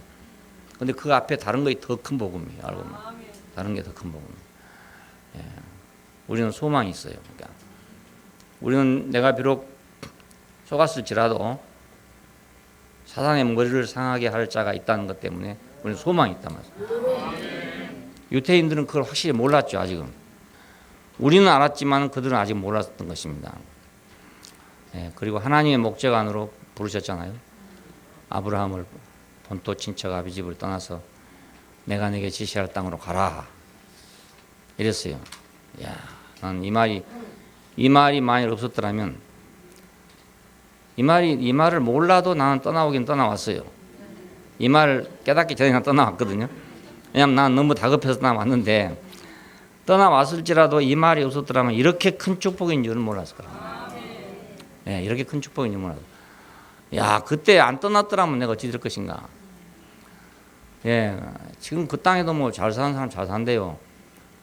근데 그 앞에 다른 것이 더 큰 복음이에요. 알고 보면 다른 게 더 큰 복음. 예. 우리는 소망이 있어요. 그러니까 우리는 내가 비록 속았을지라도 사단의 머리를 상하게 할 자가 있다는 것 때문에 우리는 소망이 있단 말이에요. 유태인들은 그걸 확실히 몰랐죠. 아직은. 우리는 알았지만 그들은 아직 몰랐던 것입니다. 예. 그리고 하나님의 목적 안으로 부르셨잖아요. 아브라함을 본토 친척 아비 집을 떠나서 내가 내게 지시할 땅으로 가라 이랬어요. 야, 난 이 말이 만일 없었더라면 이 말을 몰라도 나는 떠나오긴 떠나왔어요. 이 말을 깨닫기 전에 난 떠나왔거든요. 왜냐면 난 너무 다급해서 떠나왔는데 떠나왔을지라도 이 말이 없었더라면 이렇게 큰 축복인 줄은 몰랐을 거예요. 예, 이렇게 큰 축복인 줄 몰랐어요. 야, 그때 안 떠났더라면 내가 어찌 될 것인가. 예, 지금 그 땅에도 뭐 잘 사는 사람 잘 산대요.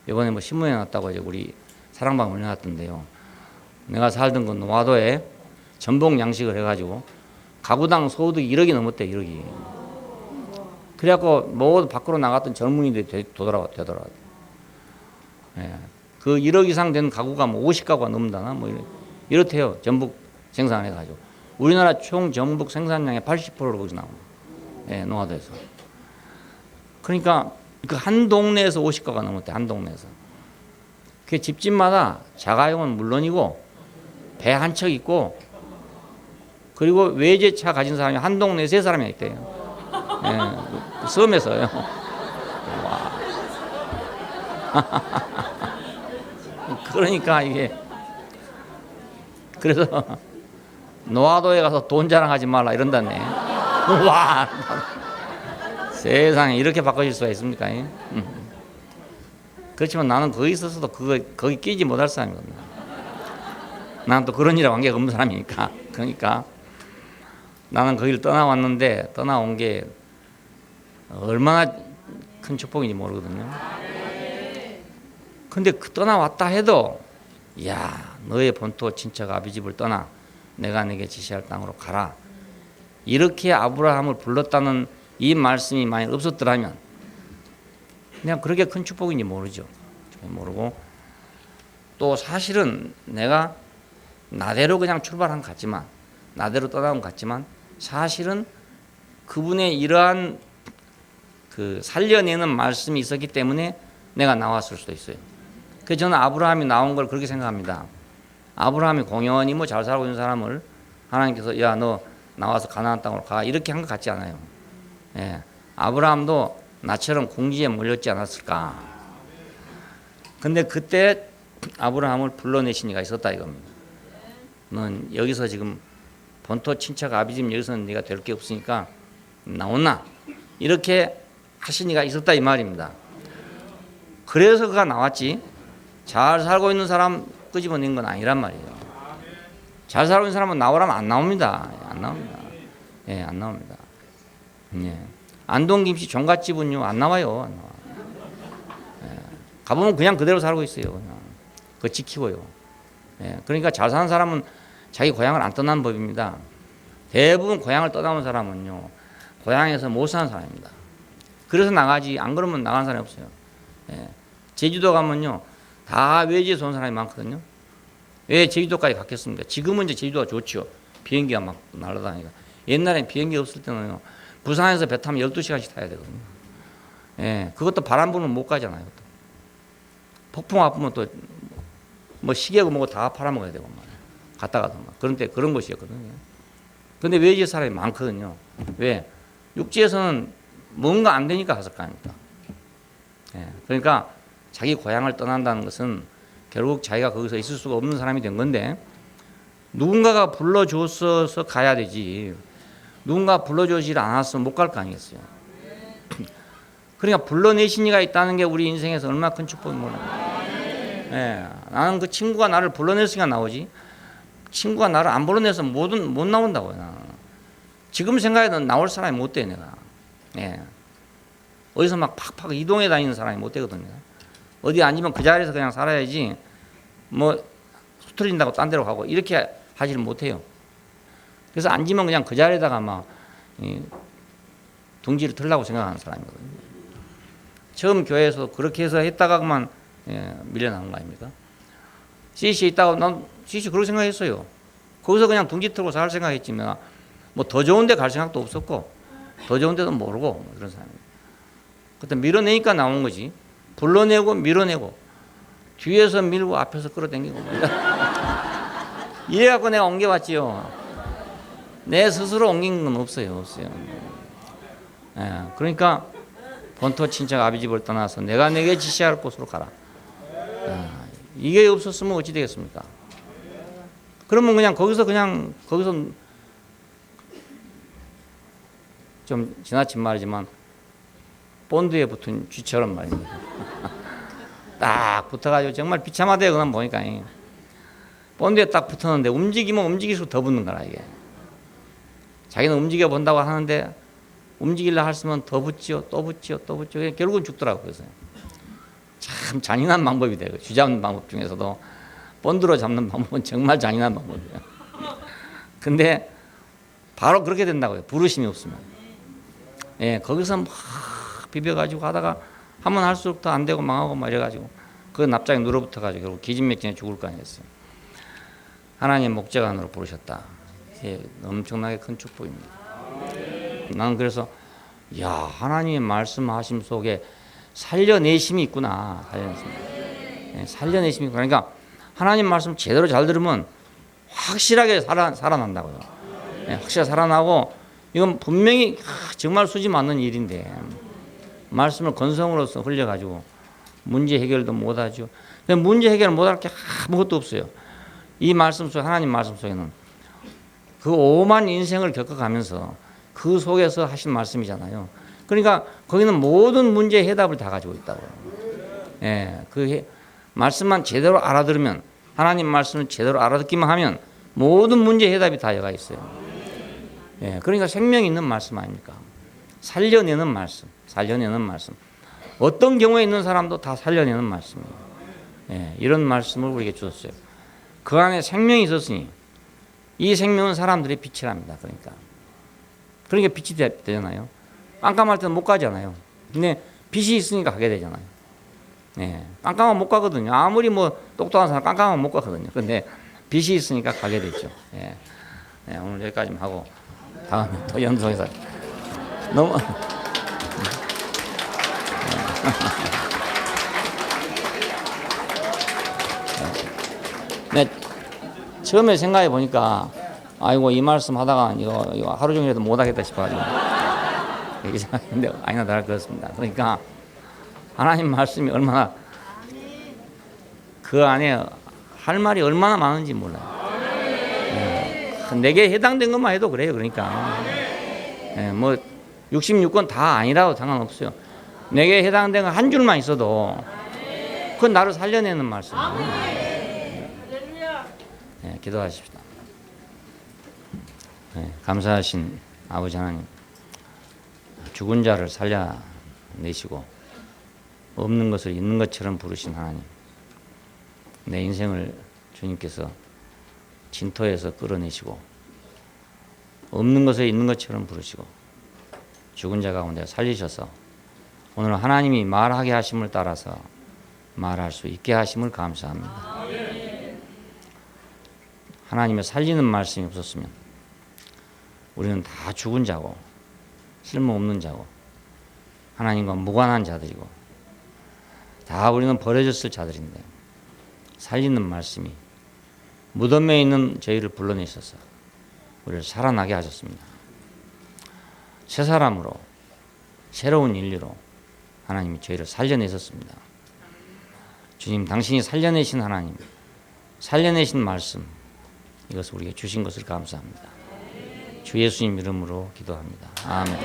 이번에 뭐 신문에 났다고 이제 우리 사랑방 올려놨던데요. 내가 살던 건 노화도에 전복 양식을 해가지고 가구당 소득이 1억이 넘었대, 1억이. 그래갖고 모두 밖으로 나갔던 젊은이들이 되더라고요. 예, 그 1억 이상 된 가구가 뭐 50가구가 넘는다나 뭐 이렇대요. 전복 생산해가지고. 우리나라 총 전복 생산량의 80%를 거기서 나옵니다. 예, 노화도에서. 그러니까 그 한 동네에서 50가구가 넘었대, 한 동네에서. 그 집집마다 자가용은 물론이고 배 한 척 있고 그리고 외제차 가진 사람이 한 동네에 3사람이 있대요. 예, 섬에서요. 와. 그러니까 이게 그래서 노화도에 가서 돈 자랑하지 말라 이런다네. 와, 세상에 이렇게 바꿔질 수가 있습니까? 그렇지만 나는 거기 있어서도 거기 끼지 못할 사람이거든요. 나는 또 그런 일에 관계가 없는 사람이니까. 그러니까 나는 거기를 떠나왔는데 떠나온 게 얼마나 큰 축복인지 모르거든요. 근데 그 떠나왔다 해도 야, 너의 본토 친척 아비 집을 떠나 내가 내게 지시할 땅으로 가라. 이렇게 아브라함을 불렀다는 이 말씀이 만약 없었더라면 그냥 그렇게 큰 축복인지 모르죠. 모르고 또 사실은 내가 나대로 그냥 출발한 것 같지만 나대로 떠나온 것 같지만 사실은 그분의 이러한 그 살려내는 말씀이 있었기 때문에 내가 나왔을 수도 있어요. 그래서 저는 아브라함이 나온 걸 그렇게 생각합니다. 아브라함이 공연히 뭐 잘 살고 있는 사람을 하나님께서 야, 너 나와서 가나안 땅으로 가 이렇게 한 것 같지 않아요. 예, 아브라함도 나처럼 궁지에 몰렸지 않았을까. 근데 그때 아브라함을 불러내신 이가 있었다 이겁니다. 넌 여기서 지금 본토 친척 아비집 여기서는 네가 될 게 없으니까 나오나 이렇게 하신 이가 있었다 이 말입니다. 그래서 그가 나왔지 잘 살고 있는 사람 끄집어낸 건 아니란 말이에요. 잘 살고 있는 사람은 나오라면 안 나옵니다. 안 나옵니다. 예, 안 나옵니다. 예. 안동 김씨 종갓집은요 안 나와요. 안 나와. 예. 가보면 그냥 그대로 살고 있어요. 그냥. 그거 지키고요. 예. 그러니까 잘 사는 사람은 자기 고향을 안 떠나는 법입니다. 대부분 고향을 떠나온 사람은요 고향에서 못 사는 사람입니다. 그래서 나가지 안 그러면 나가는 사람이 없어요. 예. 제주도 가면요 다 외지에서 온 사람이 많거든요. 왜 제주도까지 갔겠습니까? 지금은 이제 제주도가 좋죠. 비행기가 막 날아다니니까. 옛날엔 비행기 없을 때는요 부산에서 배 타면 12시간씩 타야 되거든요. 예, 그것도 바람 불면 못 가잖아요. 또. 폭풍 아프면 또 뭐 시계고 뭐고 다 팔아먹어야 되고 말이에요. 갔다가도 막 그런데 그런 곳이었거든요. 근데 외지에 사람이 많거든요. 왜? 육지에서는 뭔가 안 되니까 갔을 거 아닙니까? 예, 그러니까 자기 고향을 떠난다는 것은 결국 자기가 거기서 있을 수가 없는 사람이 된 건데 누군가가 불러줬어서 가야 되지. 누군가 불러주지 않았으면 못 갈 거 아니겠어요. 그러니까 불러내신 이가 있다는 게 우리 인생에서 얼마나 큰 축복인 몰라요. 예, 나는 그 친구가 나를 불러냈으니까 나오지. 친구가 나를 안 불러내서 못 나온다고요. 나는. 지금 생각해도 나올 사람이 못 돼 내가. 예. 어디서 막 팍팍 이동해 다니는 사람이 못 되거든요. 어디 앉으면 그 자리에서 그냥 살아야지 뭐 수틀린다고 딴 데로 가고 이렇게 하지를 못해요. 그래서 앉으면 그냥 그 자리에다가 막 둥지를 틀라고 생각하는 사람이거든요. 처음 교회에서 그렇게 해서 했다가 그만 밀려나는 거 아닙니까? CC 있다고 난 CC 그렇게 생각했어요. 거기서 그냥 둥지 틀고 살 생각했지만 뭐 더 좋은 데 갈 생각도 없었고 더 좋은 데도 모르고 뭐 그런 사람이에요. 그때 밀어내니까 나온 거지. 불러내고 밀어내고 뒤에서 밀고 앞에서 끌어당기고 이래갖고 내가 옮겨왔지요. 내 스스로 옮긴 건 없어요. 예, 그러니까 본토 친척 아비 집을 떠나서 내가 내게 지시할 곳으로 가라. 이게 없었으면 어찌 되겠습니까? 그러면 그냥 거기서 좀 지나친 말이지만 본드에 붙은 쥐처럼 말입니다. 딱 붙어가지고 정말 비참하대요. 그만 보니까 본드에 딱 붙었는데 움직이면 움직일수록 더 붙는 거라 이게. 자기는 움직여 본다고 하는데 움직이려 했으면 더 붙지요, 또 붙지요, 또 붙지요. 결국은 죽더라고요. 그래서 참 잔인한 방법이 돼요. 쥐 잡는 방법 중에서도 본드로 잡는 방법은 정말 잔인한 방법이에요. 근데 바로 그렇게 된다고요. 부르심이 없으면. 예, 거기서 막 비벼가지고 하다가 한 번 할수록 더 안 되고 망하고 막 이래가지고 그 납작에 눌어붙어가지고 결국 기진맥진에 죽을 거 아니겠어요. 하나님 목재간으로 부르셨다. 예, 엄청나게 큰 축복입니다. 나는 그래서 야, 하나님의 말씀하심 속에 살려내심이 있구나. 살려내심이 있구나. 그러니까 하나님 말씀 제대로 잘 들으면 확실하게 살아난다고요. 확실하게 살아나고 이건 분명히 정말 수지 맞는 일인데 말씀을 건성으로서 흘려가지고 문제 해결도 못하죠. 문제 해결을 못할 게 아무것도 없어요. 이 말씀 속에 하나님 말씀 속에는 그 오만 인생을 겪어가면서 그 속에서 하신 말씀이잖아요. 그러니까 거기는 모든 문제의 해답을 다 가지고 있다고요. 예, 그 말씀만 제대로 알아들으면 하나님 말씀을 제대로 알아듣기만 하면 모든 문제의 해답이 다 여가 있어요. 예, 그러니까 생명이 있는 말씀 아닙니까? 살려내는 말씀, 살려내는 말씀. 어떤 경우에 있는 사람도 다 살려내는 말씀이에요. 예, 이런 말씀을 우리에게 주셨어요. 그 안에 생명이 있었으니 이 생명은 사람들의 빛이랍니다. 그러니까 빛이 되잖아요. 깜깜할 때는 못 가잖아요. 근데 빛이 있으니까 가게 되잖아요. 예, 깜깜하면 못 가거든요. 아무리 뭐 똑똑한 사람 깜깜하면 못 가거든요. 근데 빛이 있으니까 가게 되죠. 예, 예, 오늘 여기까지만 하고 다음에 또 연속해서 너무 네, 처음에 생각해 보니까 아이고 이 말씀 하다가 이거 하루 종일해도 못 하겠다 싶어가지고 이렇게 생각했는데 아니나 다를 그렇습니다. 그러니까 하나님 말씀이 얼마나 그 안에 할 말이 얼마나 많은지 몰라요. 내게 해당된 것만 해도 그래요. 그러니까 뭐 66권 다 아니라도 상관없어요. 내게 해당된 거 한 줄만 있어도 그건 나를 살려내는 말씀이에요. 네, 기도하십시다. 네, 감사하신 아버지 하나님, 죽은 자를 살려내시고 없는 것을 있는 것처럼 부르신 하나님, 내 인생을 주님께서 진토에서 끌어내시고 없는 것을 있는 것처럼 부르시고 죽은 자 가운데 살리셔서 오늘 하나님이 말하게 하심을 따라서 말할 수 있게 하심을 감사합니다. 하나님의 살리는 말씀이 없었으면 우리는 다 죽은 자고 쓸모없는 자고 하나님과 무관한 자들이고 다 우리는 버려졌을 자들인데 살리는 말씀이 무덤에 있는 저희를 불러내셔서 우리를 살아나게 하셨습니다. 새 사람으로 새로운 인류로 하나님이 저희를 살려내셨습니다. 주님, 당신이 살려내신 하나님, 살려내신 말씀, 이것을 우리에게 주신 것을 감사합니다. 주 예수님 이름으로 기도합니다. 아멘.